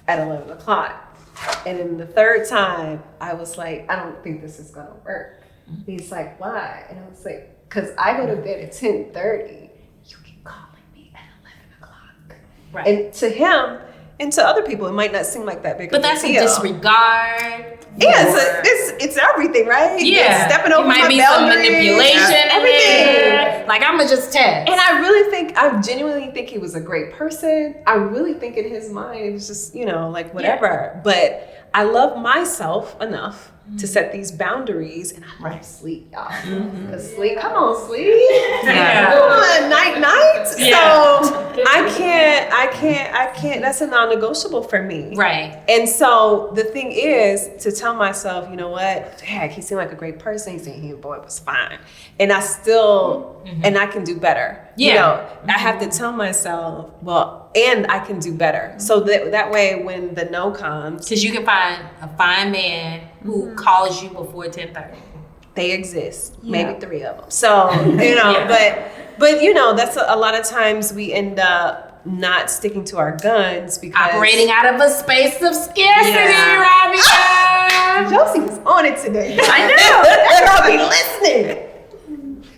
[SPEAKER 3] at 11 o'clock. And then the third time, I was like, I don't think this is going to work. He's like, why? And I was like, because I go to bed at 10:30. You keep calling me at 11 o'clock.
[SPEAKER 1] Right.
[SPEAKER 3] And to him and to other people, it might not seem like that big of a deal.
[SPEAKER 1] But that's a disregard.
[SPEAKER 3] Yeah, it's everything, right?
[SPEAKER 1] Yeah.
[SPEAKER 3] It's stepping over my boundaries.
[SPEAKER 1] Might be some manipulation.
[SPEAKER 3] Everything.
[SPEAKER 1] Like, I'm going to just test.
[SPEAKER 3] And I genuinely think he was a great person. I really think in his mind, it was just, like whatever. Yeah. But I love myself enough to set these boundaries, and I love sleep, y'all. Because sleep, come on, sleep.
[SPEAKER 1] Yeah.
[SPEAKER 3] Come on, night.
[SPEAKER 1] Yeah.
[SPEAKER 3] So I can't, that's a non-negotiable for me.
[SPEAKER 1] Right.
[SPEAKER 3] And so the thing is to tell myself, you know what, heck, he seemed like a great person. He said, boy, it was fine. And I still, and I can do better.
[SPEAKER 1] Yeah.
[SPEAKER 3] I have to tell myself, and I can do better. So that way when the no comes.
[SPEAKER 1] Because you can find a fine man who calls you before 10:30.
[SPEAKER 3] They exist, maybe 3 of them. So, but that's a lot of times we end up not sticking to our guns because.
[SPEAKER 1] Operating out of a space of scarcity, Rabia.
[SPEAKER 3] Josie was on it today.
[SPEAKER 1] I know.
[SPEAKER 3] That girl be listening.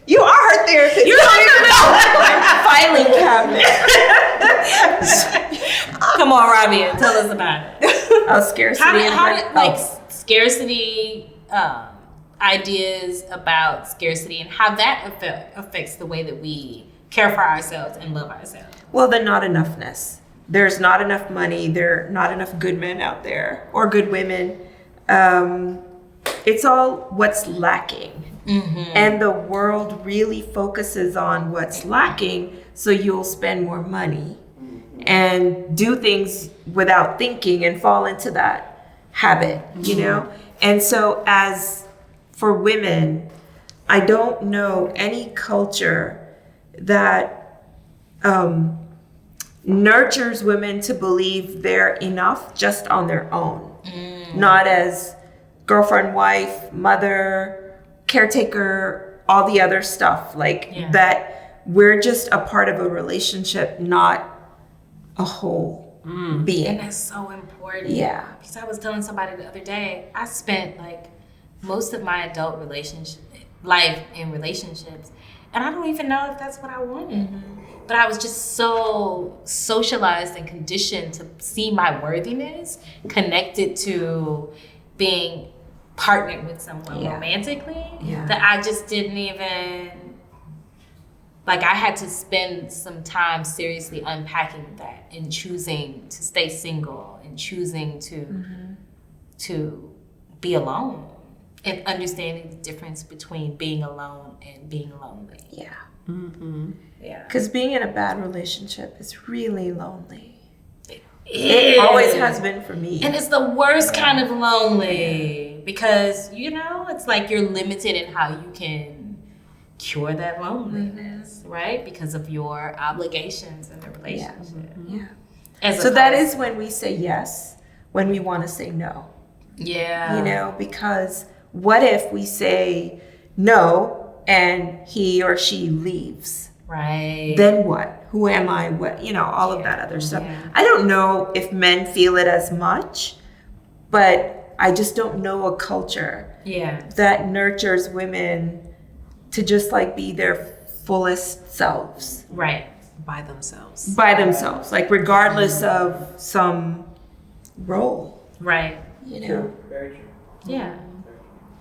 [SPEAKER 3] You are her therapist.
[SPEAKER 1] You don't even know. Filing cabinet. Come on, Rabia, tell us about it.
[SPEAKER 2] Oh, scarcity.
[SPEAKER 1] Scarcity, ideas about scarcity and how that affects the way that we care for ourselves and love ourselves.
[SPEAKER 2] Well, the not enoughness. There's not enough money. There are not enough good men out there or good women. It's all what's lacking. And the world really focuses on what's lacking, so you'll spend more money and do things without thinking and fall into that habit, And so as for women, I don't know any culture that nurtures women to believe they're enough just on their own, not as girlfriend, wife, mother, caretaker, all the other stuff that we're just a part of a relationship, not a whole being.
[SPEAKER 1] And that's so important.
[SPEAKER 2] Yeah.
[SPEAKER 1] Because I was telling somebody the other day, I spent most of my adult life in relationships, and I don't even know if that's what I wanted. But I was just so socialized and conditioned to see my worthiness connected to being partnered with someone romantically that I just didn't even, I had to spend some time seriously unpacking that and choosing to stay single and choosing to be alone and understanding the difference between being alone and being lonely.
[SPEAKER 2] Yeah.
[SPEAKER 1] Yeah.
[SPEAKER 2] Because being in a bad relationship is really lonely.
[SPEAKER 1] It
[SPEAKER 2] always has been for me.
[SPEAKER 1] And it's the worst kind of lonely because, it's like you're limited in how you can cure that loneliness, right? Because of your obligations in the relationship.
[SPEAKER 2] Yeah. So that is when we say yes, when we want to say no.
[SPEAKER 1] Yeah.
[SPEAKER 2] Because what if we say no and he or she leaves?
[SPEAKER 1] Right.
[SPEAKER 2] Then what? Who am I? What, all of that other stuff. Yeah. I don't know if men feel it as much, but I just don't know a culture that nurtures women to just be their fullest selves.
[SPEAKER 1] Right.
[SPEAKER 3] By themselves.
[SPEAKER 2] Regardless of some role.
[SPEAKER 1] Right.
[SPEAKER 2] You know,
[SPEAKER 5] True. Very true.
[SPEAKER 1] Yeah.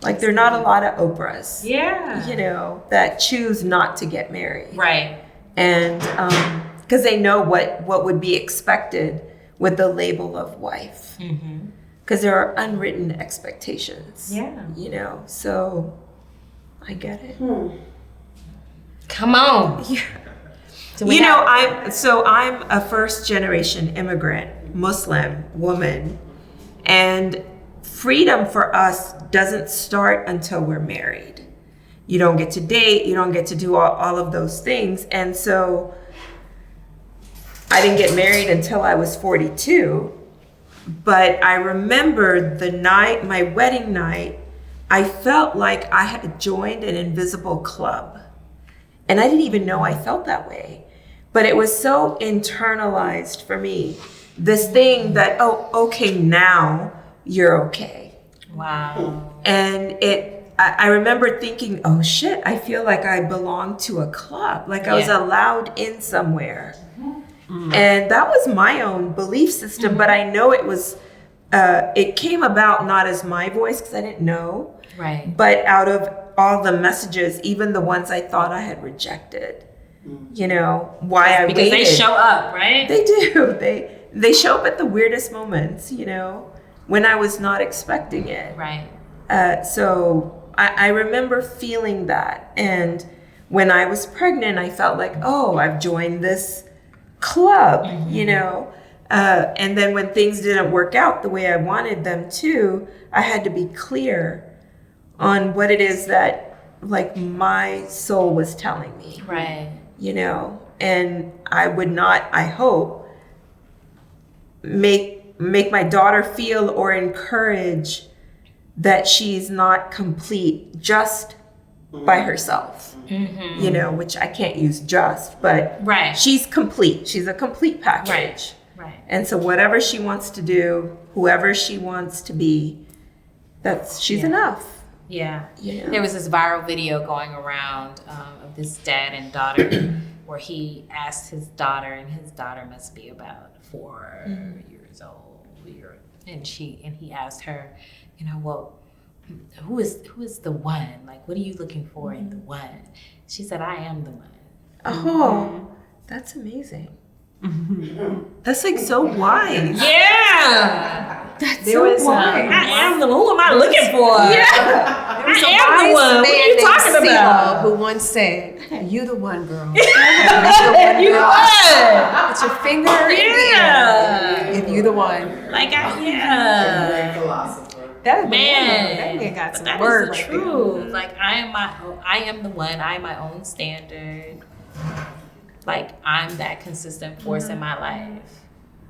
[SPEAKER 2] like there are not a lot of Oprahs.
[SPEAKER 1] Yeah.
[SPEAKER 2] You know, that choose not to get married.
[SPEAKER 1] Right.
[SPEAKER 2] And because they know what would be expected with the label of wife. Because there are unwritten expectations.
[SPEAKER 1] Yeah.
[SPEAKER 2] You know, so I get it.
[SPEAKER 1] Come on.
[SPEAKER 2] Yeah.
[SPEAKER 1] Do we
[SPEAKER 2] You know,
[SPEAKER 1] have-
[SPEAKER 2] I'm a first generation immigrant, Muslim woman, and freedom for us doesn't start until we're married. You don't get to date, you don't get to do all of those things. And so I didn't get married until I was 42. But I remember the night, my wedding night, I felt like I had joined an invisible club. And I didn't even know I felt that way. But it was so internalized for me. This thing that, oh, okay, now you're okay.
[SPEAKER 1] Wow.
[SPEAKER 2] And I remember thinking, oh shit, I feel like I belong to a club. Like I was allowed in somewhere. And that was my own belief system, but I know it was, it came about not as my voice because I didn't know,
[SPEAKER 1] Right.
[SPEAKER 2] but out of all the messages, even the ones I thought I had rejected, you know, why I
[SPEAKER 1] Because
[SPEAKER 2] waited.
[SPEAKER 1] they show up, right?
[SPEAKER 2] They do. They show up at the weirdest moments, you know, when I was not expecting it.
[SPEAKER 1] Right.
[SPEAKER 2] So I remember feeling that. And when I was pregnant, I felt like, oh, I've joined this club, you know. And then when things didn't work out the way I wanted them to, I had to be clear on what it is that like my soul was telling me.
[SPEAKER 1] Right.
[SPEAKER 2] You know, and I would not, I hope, make my daughter feel or encourage that she's not complete just by herself. You know, which I can't use just, but
[SPEAKER 1] Right.
[SPEAKER 2] she's complete. She's a complete package.
[SPEAKER 1] Right. Right.
[SPEAKER 2] And so whatever she wants to do, whoever she wants to be, she's enough.
[SPEAKER 1] Yeah.
[SPEAKER 2] You know?
[SPEAKER 1] There was this viral video going around of this dad and daughter where he asked his daughter, and his daughter must be about 4 years old, and he asked her, you know, well, who is the one? Like, what are you looking for in the one? She said, I am the one.
[SPEAKER 2] Oh, that's amazing. That's like so wise.
[SPEAKER 1] Yeah.
[SPEAKER 2] That's
[SPEAKER 3] There
[SPEAKER 2] so
[SPEAKER 3] was,
[SPEAKER 2] wise.
[SPEAKER 1] I am the one. Who am I looking for?
[SPEAKER 2] Yeah.
[SPEAKER 3] There was
[SPEAKER 1] I
[SPEAKER 3] a
[SPEAKER 1] am the
[SPEAKER 3] wise
[SPEAKER 1] one. What
[SPEAKER 3] man
[SPEAKER 1] are you
[SPEAKER 3] named
[SPEAKER 1] talking
[SPEAKER 3] Steve
[SPEAKER 1] about?
[SPEAKER 3] who once said, "You the one, girl.
[SPEAKER 1] You would.
[SPEAKER 3] Put your finger in the
[SPEAKER 1] Yeah.
[SPEAKER 3] air if you the one."
[SPEAKER 1] Like,
[SPEAKER 5] Great philosopher.
[SPEAKER 3] That
[SPEAKER 1] Man,
[SPEAKER 3] that man got some
[SPEAKER 1] that
[SPEAKER 3] word
[SPEAKER 1] is the
[SPEAKER 3] right there.
[SPEAKER 1] truth. Like, I am the one. I am my own standard. Like, I'm that consistent force in my life,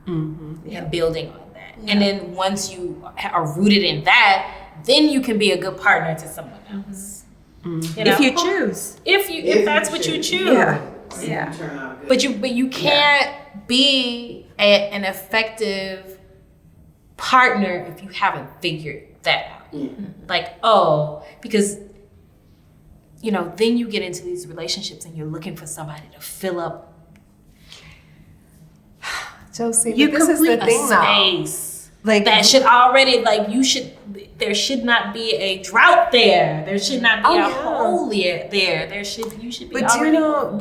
[SPEAKER 1] and building on that. And then once you are rooted in that, then you can be a good partner to someone else. You know?
[SPEAKER 2] If you choose.
[SPEAKER 1] if that's what you choose.
[SPEAKER 2] Yeah.
[SPEAKER 5] Turn out good.
[SPEAKER 1] But you can't be an effective partner if you haven't figured that out. Like, because you know, then you get into these relationships and you're looking for somebody to fill up
[SPEAKER 3] Josie,
[SPEAKER 2] You
[SPEAKER 3] but this is the
[SPEAKER 2] complete a
[SPEAKER 3] thing, though.
[SPEAKER 1] space.
[SPEAKER 3] Like
[SPEAKER 1] That should already, like, there should not be a drought there. There should not be a hole there. You should be
[SPEAKER 3] But
[SPEAKER 1] already.
[SPEAKER 3] you know,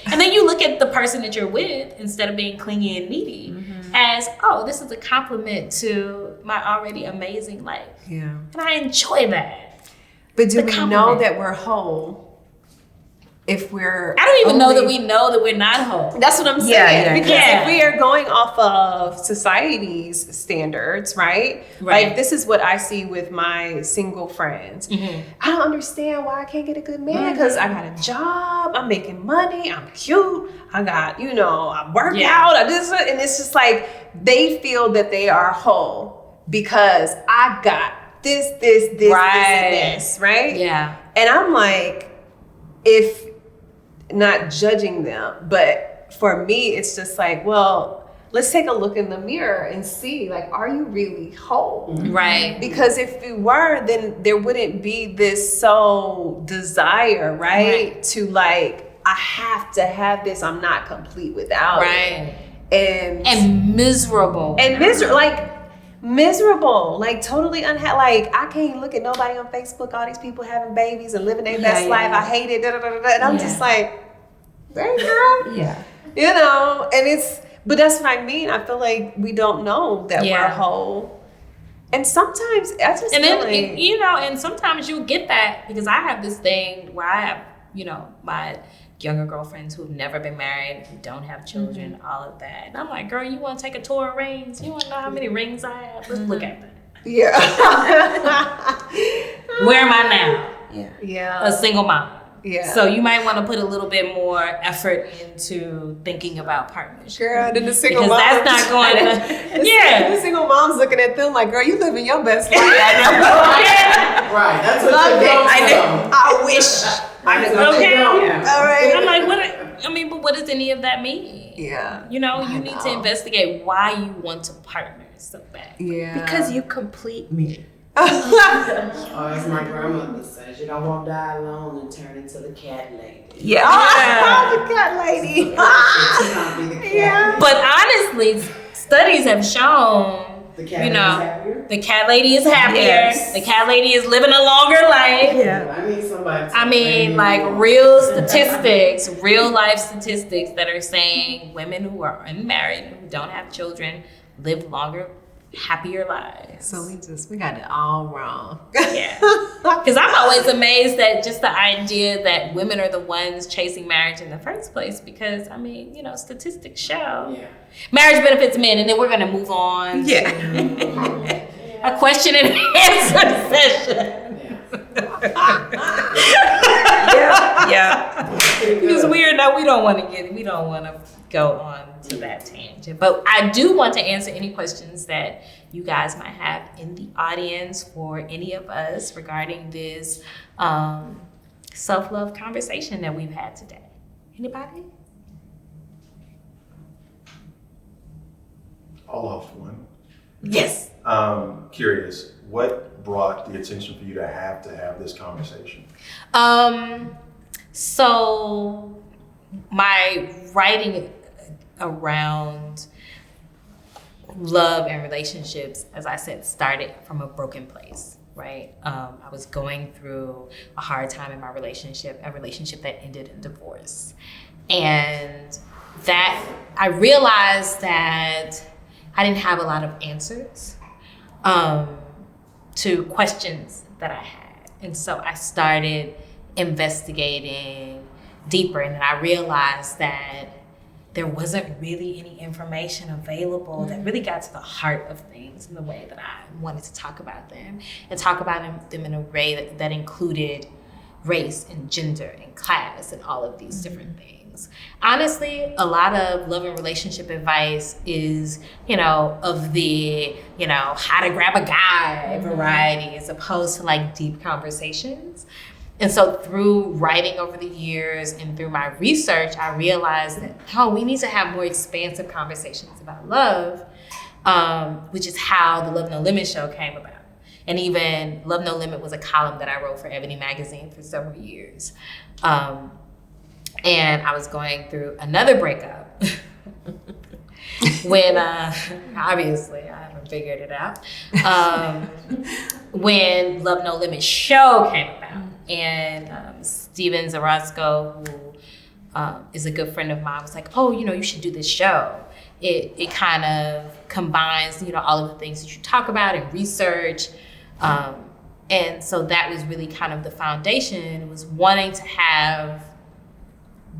[SPEAKER 1] And then you look at the person that you're with, instead of being clingy and needy, as, oh, this is a compliment to my already amazing life.
[SPEAKER 3] yeah.
[SPEAKER 1] And I enjoy that.
[SPEAKER 3] But do
[SPEAKER 1] The
[SPEAKER 3] we know
[SPEAKER 1] compliment.
[SPEAKER 3] that we're whole if we're?
[SPEAKER 1] I don't even know that
[SPEAKER 3] only-
[SPEAKER 1] we know that we're not whole.
[SPEAKER 3] That's what I'm saying.
[SPEAKER 2] Yeah.
[SPEAKER 3] Because
[SPEAKER 1] Yeah.
[SPEAKER 3] if we are going off of society's standards, right?
[SPEAKER 1] Right.
[SPEAKER 3] Like this is what I see with my single friends. I don't understand why I can't get a good man because I got a job, I'm making money, I'm cute, I got, you know, I work out, I this, and it's just like they feel that they are whole because I got this, and this, right?
[SPEAKER 1] Yeah.
[SPEAKER 3] And I'm like, if not judging them, but for me, it's just like, well, let's take a look in the mirror and see, like, are you really whole?
[SPEAKER 1] Right.
[SPEAKER 3] Because if you were, then there wouldn't be this soul desire, right? To like, I have to have this. I'm not complete without it.
[SPEAKER 1] Right.
[SPEAKER 3] And
[SPEAKER 1] And miserable.
[SPEAKER 3] miserable, like miserable, like totally unhappy. Like I can't look at nobody on Facebook. All these people having babies and living their best life. I hate it. And I'm just like, there you go.
[SPEAKER 2] Yeah.
[SPEAKER 3] You know, and but that's what I mean. I feel like we don't know that we're whole. And sometimes I just
[SPEAKER 1] and
[SPEAKER 3] feel
[SPEAKER 1] then,
[SPEAKER 3] like,
[SPEAKER 1] you know, and sometimes you get that because I have this thing where I have, you know, my younger girlfriends who've never been married, who don't have children, all of that. And I'm like, girl, you want to take a tour of rings? You want to know how many rings I have? Let's look at that.
[SPEAKER 3] yeah.
[SPEAKER 1] Where am I now?
[SPEAKER 3] Yeah.
[SPEAKER 1] A single mom.
[SPEAKER 3] Yeah.
[SPEAKER 1] So you might want to put a little bit more effort into thinking about partnership.
[SPEAKER 3] Girl, then the single
[SPEAKER 1] because
[SPEAKER 3] moms.
[SPEAKER 1] that's not going to.
[SPEAKER 3] The single mom's looking at them like, girl, you living your best life.
[SPEAKER 5] Right, that's what
[SPEAKER 3] Love
[SPEAKER 5] you're
[SPEAKER 3] it.
[SPEAKER 5] doing.
[SPEAKER 3] I wish.
[SPEAKER 5] That's what
[SPEAKER 1] Okay.
[SPEAKER 5] you're doing.
[SPEAKER 3] All right.
[SPEAKER 1] I'm like, but what does any of that mean?
[SPEAKER 3] Yeah.
[SPEAKER 1] You know, you need to investigate why you want to partner so bad.
[SPEAKER 3] Yeah.
[SPEAKER 2] Because you complete me.
[SPEAKER 5] Oh, as my grandmother says, you don't want to die alone and turn into the cat lady.
[SPEAKER 2] Yeah.
[SPEAKER 3] The cat lady.
[SPEAKER 5] Yeah.
[SPEAKER 1] But honestly, studies have shown,
[SPEAKER 5] The cat
[SPEAKER 1] you
[SPEAKER 5] lady's
[SPEAKER 1] know,
[SPEAKER 5] happier?
[SPEAKER 1] the cat lady is happier.
[SPEAKER 2] Yes.
[SPEAKER 1] The cat lady is living a longer life.
[SPEAKER 2] Yeah.
[SPEAKER 5] I need somebody to
[SPEAKER 1] I mean,
[SPEAKER 5] explain
[SPEAKER 1] like
[SPEAKER 5] more.
[SPEAKER 1] real statistics, real life statistics that are saying women who are unmarried, who don't have children, live longer, happier lives.
[SPEAKER 3] So we got it all wrong.
[SPEAKER 1] Yeah. Because I'm always amazed at just the idea that women are the ones chasing marriage in the first place. Because, I mean, you know, statistics show marriage benefits men. And then we're going to move on to a question and answer session.
[SPEAKER 2] Yeah.
[SPEAKER 1] Because we don't want to go on to that tangent. But I do want to answer any questions that you guys might have in the audience for any of us regarding this self-love conversation that we've had today. Anybody?
[SPEAKER 6] I'll offer one.
[SPEAKER 1] Yes.
[SPEAKER 6] Curious, what brought the attention for you to have this conversation?
[SPEAKER 1] So my writing around love and relationships, as I said, started from a broken place, right? I was going through a hard time in my relationship, a relationship that ended in divorce. And that I realized that I didn't have a lot of answers to questions that I had. And so I started investigating deeper, and then I realized that there wasn't really any information available that really got to the heart of things in the way that I wanted to talk about them, and talk about them in a way that included race and gender and class and all of these different things. Honestly, a lot of love and relationship advice is, you know, of the, you know, how to grab a guy variety, as opposed to like deep conversations. And so through writing over the years and through my research, I realized that, we need to have more expansive conversations about love, which is how the Love No Limit show came about. And even Love No Limit was a column that I wrote for Ebony magazine for several years. And I was going through another breakup when, obviously, I haven't figured it out, when Love No Limit show came about. And Steven Zarosco, who is a good friend of mine, was like, oh, you know, you should do this show. It kind of combines, you know, all of the things that you talk about and research. And so that was really kind of the foundation, was wanting to have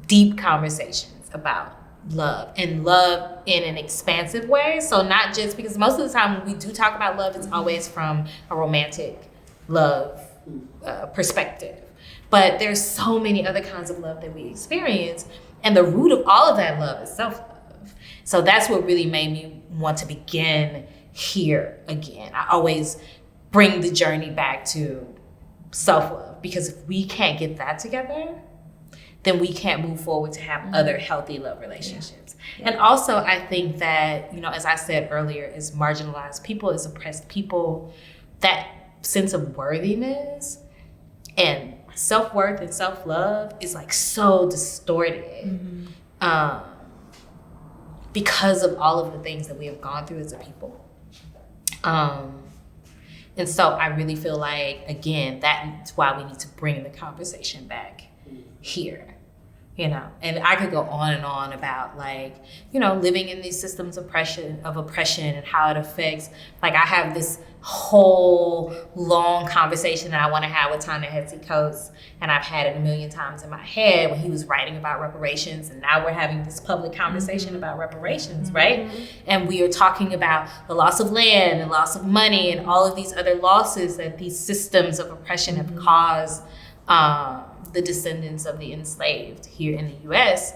[SPEAKER 1] deep conversations about love, and love in an expansive way. So not just, because most of the time when we do talk about love, it's always from a romantic love perspective. But there's so many other kinds of love that we experience, and the root of all of that love is self-love. So that's what really made me want to begin here again. I always bring the journey back to self-love, because if we can't get that together, then we can't move forward to have other healthy love relationships. And also, I think that, you know, as I said earlier, as marginalized people, as oppressed people, that sense of worthiness and self-worth and self-love is like so distorted because of all of the things that we have gone through as a people. And so I really feel like, again, that's why we need to bring the conversation back here. And I could go on and on about living in these systems of oppression and how it affects. I have this whole long conversation that I want to have with Ta-Nehisi Coates, and I've had it a million times in my head when he was writing about reparations, and now we're having this public conversation about reparations, right? And we are talking about the loss of land and loss of money and all of these other losses that these systems of oppression have caused the descendants of the enslaved here in the U.S.,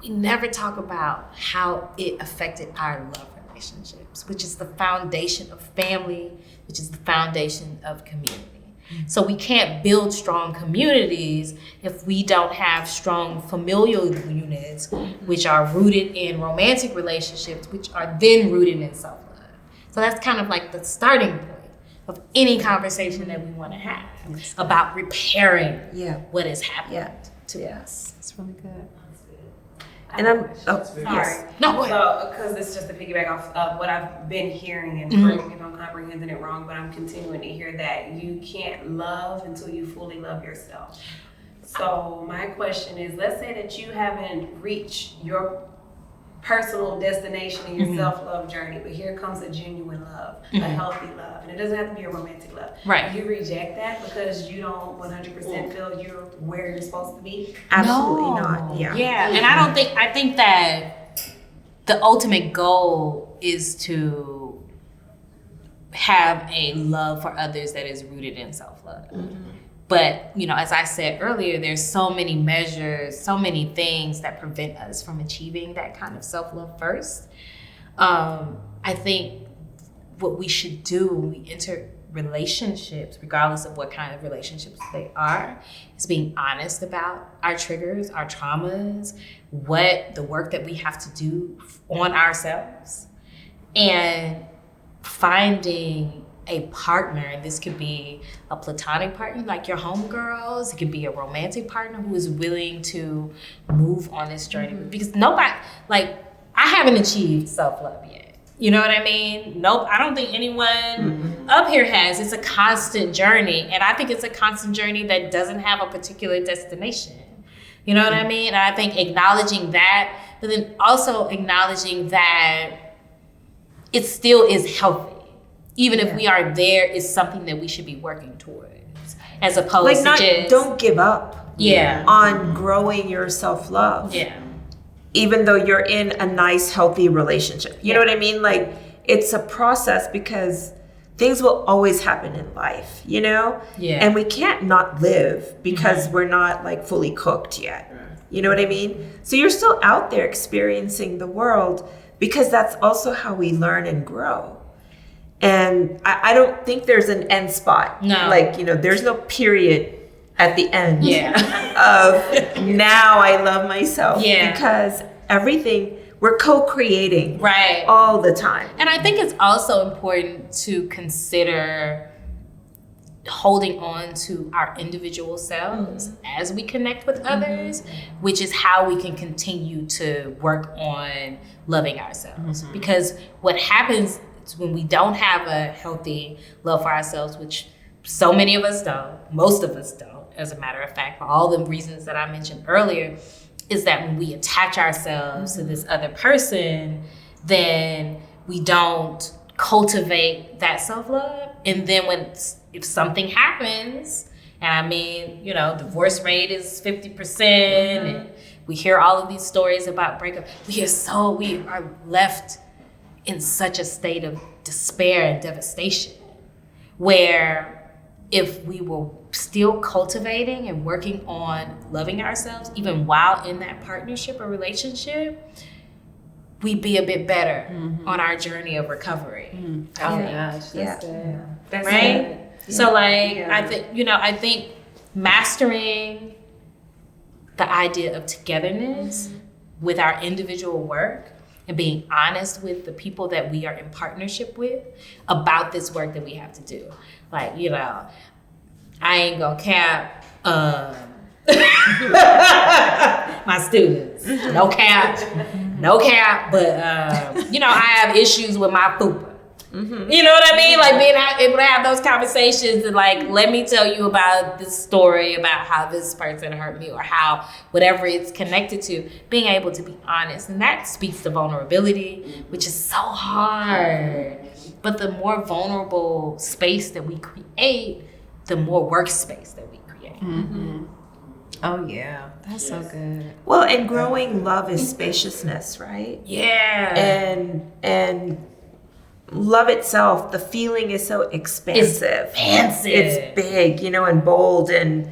[SPEAKER 1] we never talk about how it affected our love relationships, which is the foundation of family, which is the foundation of community. So we can't build strong communities if we don't have strong familial units, which are rooted in romantic relationships, which are then rooted in self-love. So that's kind of like the starting point of any conversation that we want to have about repairing what has happened to us.
[SPEAKER 3] It's really good.
[SPEAKER 2] And I'm
[SPEAKER 7] sorry.
[SPEAKER 1] No, go ahead.
[SPEAKER 7] So, because it's just to piggyback off of what I've been hearing, and correct me if I'm comprehending it wrong, but I'm continuing to hear that you can't love until you fully love yourself. So my question is, let's say that you haven't reached your personal destination in your self-love journey, but here comes a genuine love, a healthy love, and it doesn't have to be a romantic love.
[SPEAKER 1] Right.
[SPEAKER 7] You reject that because you don't 100% feel you're where you're supposed to be?
[SPEAKER 2] absolutely not.
[SPEAKER 1] Yeah, and I think that the ultimate goal is to have a love for others that is rooted in self-love. But, as I said earlier, there's so many measures, so many things that prevent us from achieving that kind of self-love first. I think what we should do when we enter relationships, regardless of what kind of relationships they are, is being honest about our triggers, our traumas, what the work that we have to do on ourselves, and finding a partner. And this could be a platonic partner like your homegirls. It could be a romantic partner who is willing to move on this journey. Because nobody, I haven't achieved self-love yet. You know what I mean? Nope, I don't think anyone up here has. It's a constant journey. And I think it's a constant journey that doesn't have a particular destination. You know what I mean? And I think acknowledging that, but then also acknowledging that it still is healthy. Even if we are there, is something that we should be working towards, as opposed to just
[SPEAKER 2] don't give up on growing your self-love. Even though you're in a nice, healthy relationship. You know what I mean? It's a process because things will always happen in life, and we can't not live because we're not fully cooked yet. You know what I mean? So you're still out there experiencing the world, because that's also how we learn and grow. And I don't think there's an end spot.
[SPEAKER 1] No.
[SPEAKER 2] There's no period at the end of now I love myself. Because everything, we're co-creating all the time.
[SPEAKER 1] And I think it's also important to consider holding on to our individual selves as we connect with others, which is how we can continue to work on loving ourselves. Because what happens when we don't have a healthy love for ourselves, which so many of us don't, most of us don't, as a matter of fact, for all the reasons that I mentioned earlier, is that when we attach ourselves to this other person, then we don't cultivate that self-love. And then if something happens, and divorce rate is 50%, and we hear all of these stories about breakup, we are left in such a state of despair and devastation, where if we were still cultivating and working on loving ourselves, even while in that partnership or relationship, we'd be a bit better on our journey of recovery.
[SPEAKER 3] Oh my gosh, that's good.
[SPEAKER 7] That's
[SPEAKER 1] right?
[SPEAKER 7] good.
[SPEAKER 1] So I think mastering the idea of togetherness with our individual work and being honest with the people that we are in partnership with about this work that we have to do. I ain't gonna cap my students. No cap, but I have issues with my fupa. You know what I mean? Like being able to have those conversations and like, let me tell you about this story about how this person hurt me or how whatever it's connected to, being able to be honest. And that speaks to vulnerability, which is so hard. But the more vulnerable space that we create, the more workspace that we create.
[SPEAKER 3] Mm-hmm. Oh yeah, that's so good.
[SPEAKER 2] Well, and growing love is spaciousness, right?
[SPEAKER 1] Yeah.
[SPEAKER 2] And love itself, the feeling is so expansive. It's big, and bold, and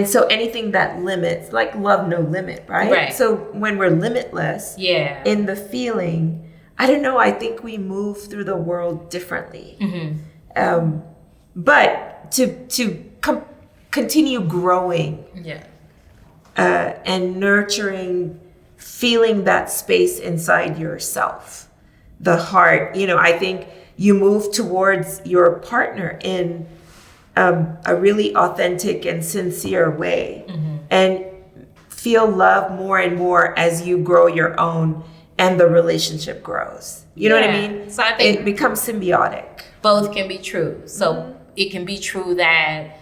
[SPEAKER 2] so anything that limits, like love no limit, right? So when we're limitless in the feeling, I don't know, I think we move through the world differently. But to continue growing and nurturing, feeling that space inside yourself, the heart, I think you move towards your partner in a really authentic and sincere way, and feel love more and more as you grow your own and the relationship grows. You know what I mean?
[SPEAKER 1] So I think
[SPEAKER 2] it becomes symbiotic.
[SPEAKER 1] Both can be true. So it can be true that,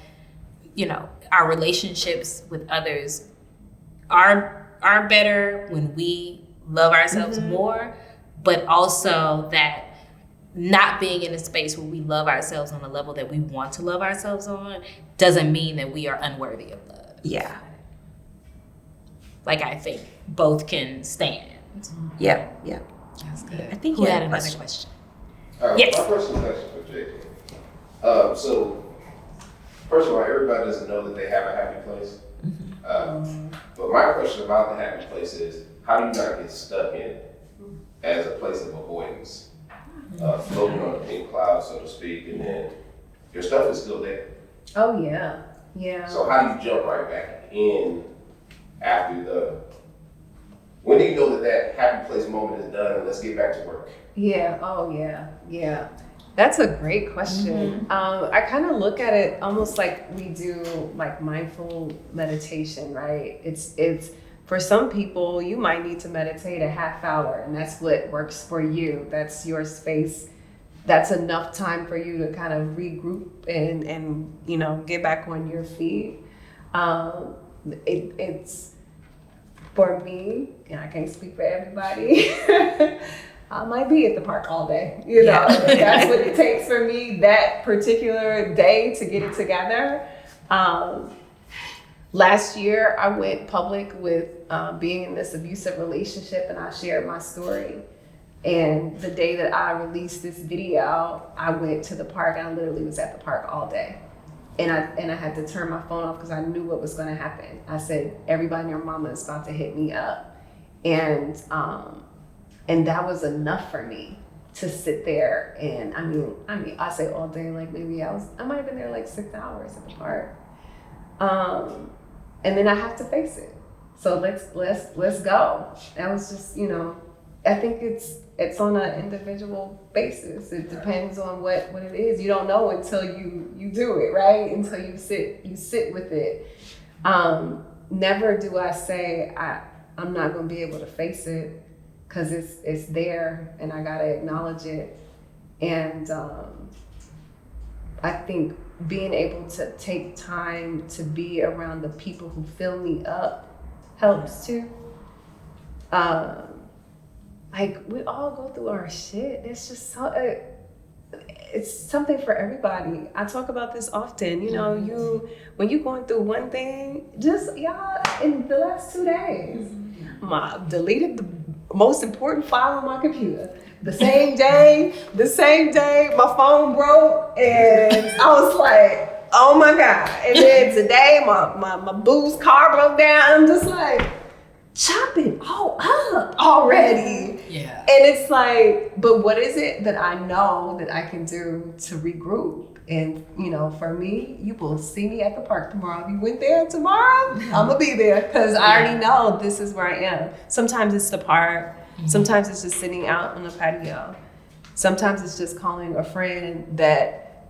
[SPEAKER 1] our relationships with others are better when we love ourselves more, but also that not being in a space where we love ourselves on the level that we want to love ourselves on doesn't mean that we are unworthy of love.
[SPEAKER 2] Yeah.
[SPEAKER 1] Like, I think both can stand.
[SPEAKER 2] Yeah.
[SPEAKER 3] That's good.
[SPEAKER 2] I think
[SPEAKER 1] Who had another question?
[SPEAKER 8] Yes. My first question for JJ. So, first of all, everybody doesn't know that they have a happy place. But my question about the happy place is, how do you not get stuck in it as a place of avoidance? Floating on a pink cloud, so to speak, and then your stuff is still there.
[SPEAKER 3] Oh yeah, yeah.
[SPEAKER 8] So how do you jump right back in after when do you know that happy place moment is done and let's get back to work?
[SPEAKER 3] Yeah, oh yeah. That's a great question. I kind of look at it almost like we do like mindful meditation, right? It's for some people, you might need to meditate a half hour, and that's what works for you. That's your space. That's enough time for you to kind of regroup and get back on your feet. It's for me, and I can't speak for everybody. I might be at the park all day. That's what it takes for me that particular day to get it together. Last year, I went public with being in this abusive relationship, and I shared my story. And the day that I released this video, I went to the park, and I literally was at the park all day. And I had to turn my phone off because I knew what was going to happen. I said, everybody and their mama is about to hit me up. And that was enough for me to sit there. And I mean, I say all day, like maybe I might have been there like 6 hours at the park. And then I have to face it. So let's go. That was just, I think it's on an individual basis. It depends on what it is. You don't know until you do it, right? Until you sit with it. Never do I say I'm not gonna be able to face it, because it's there and I gotta acknowledge it. And I think being able to take time to be around the people who fill me up helps too. Like, we all go through our shit. It's just it's something for everybody. I talk about this often. When you're going through one thing, just y'all, in the last 2 days, I deleted the most important file on my computer. The same day, my phone broke, and I was like, oh my God. And then today, my boo's car broke down. I'm just like, chop it all up already. Yeah. And it's like, but what is it that I know that I can do to regroup? And, for me, you will see me at the park tomorrow. If you went there tomorrow, I'm going to be there, because I already know this is where I am. Sometimes it's the park. Sometimes it's just sitting out on the patio. Sometimes it's just calling a friend that,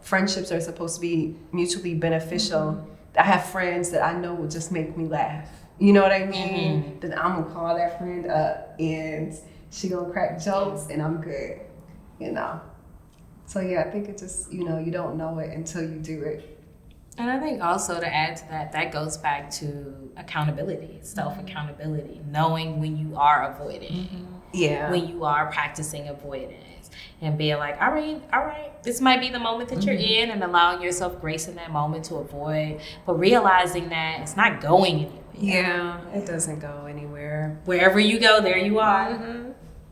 [SPEAKER 3] friendships are supposed to be mutually beneficial. I have friends that I know will just make me laugh. You know what I mean? Then I'm gonna call that friend up and she gonna crack jokes, and I'm good, you know. So yeah, I think it just, you know, you don't know it until you do it.
[SPEAKER 1] And I think also to add to that, that goes back to accountability, self-accountability, knowing when you are avoiding, when you are practicing avoidance, and being like, all right, this might be the moment that you're in, and allowing yourself grace in that moment to avoid, but realizing that it's not going anywhere.
[SPEAKER 3] Yeah, it doesn't go anywhere.
[SPEAKER 1] Wherever you go, there you are,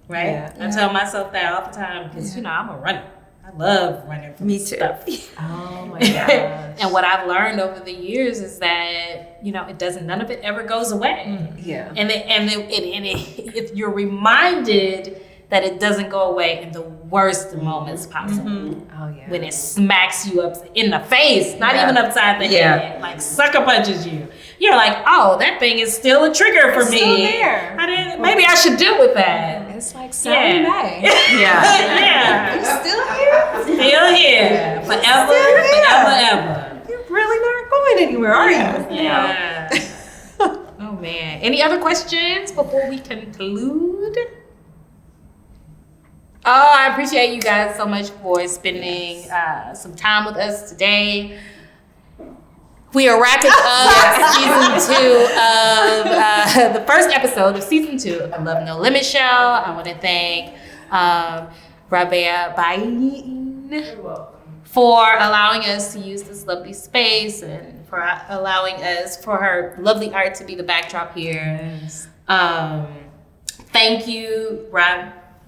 [SPEAKER 1] right?
[SPEAKER 3] Yeah.
[SPEAKER 1] I tell myself that all the time because, you know, I'm a runner. I love running from stuff.
[SPEAKER 3] Oh my gosh.
[SPEAKER 1] And what I've learned over the years is that, you know, none of it ever goes away.
[SPEAKER 3] Yeah.
[SPEAKER 1] And if you're reminded that it doesn't go away in the worst moments possible.
[SPEAKER 3] Oh yeah.
[SPEAKER 1] When it smacks you up in the face, not even upside the head, like sucker punches you. You're like, oh, that thing is still a trigger for me.
[SPEAKER 3] Still there.
[SPEAKER 1] Maybe I should deal with that.
[SPEAKER 3] It's like Saturday night.
[SPEAKER 1] Yeah.
[SPEAKER 3] You still here?
[SPEAKER 1] Still here. Forever, ever.
[SPEAKER 3] You're really not going anywhere, are you?
[SPEAKER 1] Yeah. Oh man. Any other questions before we conclude? Oh, I appreciate you guys so much for spending some time with us today. We are wrapping up season 2 of the first episode of season 2 of the Love No Limit Show. I want to thank Rabea Bain for allowing us to use this lovely space and for allowing us for her lovely art to be the backdrop here.
[SPEAKER 2] Yes.
[SPEAKER 1] Thank you,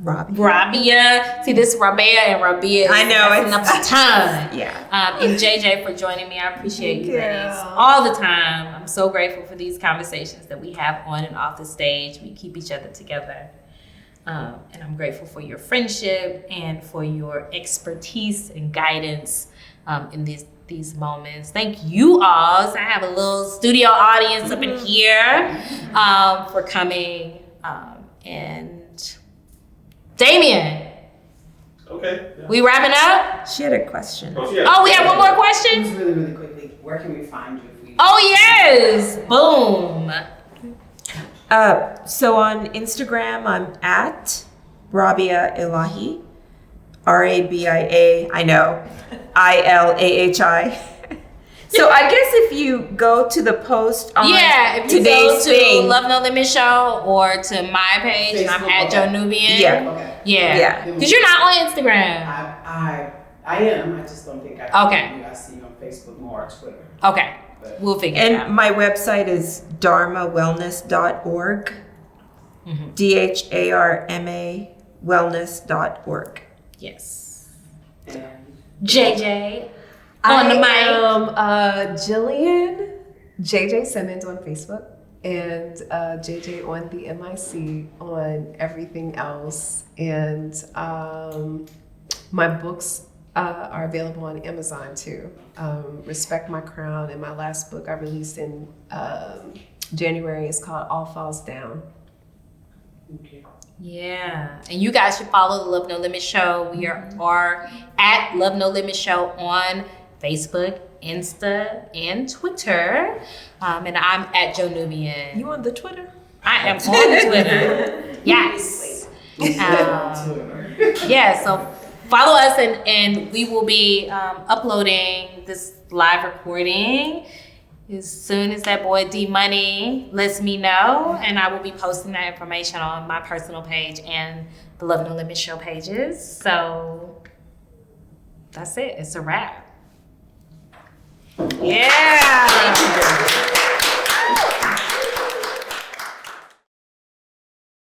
[SPEAKER 2] Rabia.
[SPEAKER 1] See, this Rabea and Rabia is
[SPEAKER 2] I know,
[SPEAKER 1] messing up the time.
[SPEAKER 2] Yeah.
[SPEAKER 1] And JJ for joining me. I appreciate you ladies all the time. I'm so grateful for these conversations that we have on and off the stage. We keep each other together. And I'm grateful for your friendship and for your expertise and guidance in these moments. Thank you all. So I have a little studio audience up in here for coming. And Damien.
[SPEAKER 6] Okay. Yeah.
[SPEAKER 1] We wrapping up?
[SPEAKER 2] She had a question.
[SPEAKER 1] Oh, we have one more question?
[SPEAKER 5] Just really, really quickly, where can we find you if we...
[SPEAKER 1] Oh, yes. Boom.
[SPEAKER 2] So on Instagram, I'm at Rabia Ilahi, Rabia, I know, Ilahi. So I guess if you go to the post on
[SPEAKER 1] if you
[SPEAKER 2] today's
[SPEAKER 1] go to
[SPEAKER 2] thing,
[SPEAKER 1] Love No Limit Show or to my page, and I'm at Joe Nubian.
[SPEAKER 2] Yeah.
[SPEAKER 1] Yeah. Because you're not on Instagram.
[SPEAKER 5] I am. I just don't think I
[SPEAKER 1] Okay.
[SPEAKER 5] you. I see you on Facebook more or Twitter.
[SPEAKER 1] Okay. We'll figure it out.
[SPEAKER 2] and my website is dharmawellness.org, DHARMA wellness.org.
[SPEAKER 1] Yes.
[SPEAKER 5] And
[SPEAKER 1] JJ. On the mic.
[SPEAKER 3] I am Jillian JJ Simmons on Facebook and JJ on the MIC on everything else. And my books are available on Amazon too. Respect My Crown, and my last book I released in January is called All Falls Down.
[SPEAKER 5] okay.
[SPEAKER 1] Yeah. And you guys should follow the Love No Limit Show. We are at Love No Limit Show on Facebook, Insta, and Twitter. And I'm at Joe Nubian.
[SPEAKER 2] You on the Twitter?
[SPEAKER 1] I am on Twitter. Yes. Yeah, so follow us and we will be uploading this live recording as soon as that boy D Money lets me know, and I will be posting that information on my personal page and the Love No Limit Show pages. So that's it. It's a wrap. Yeah.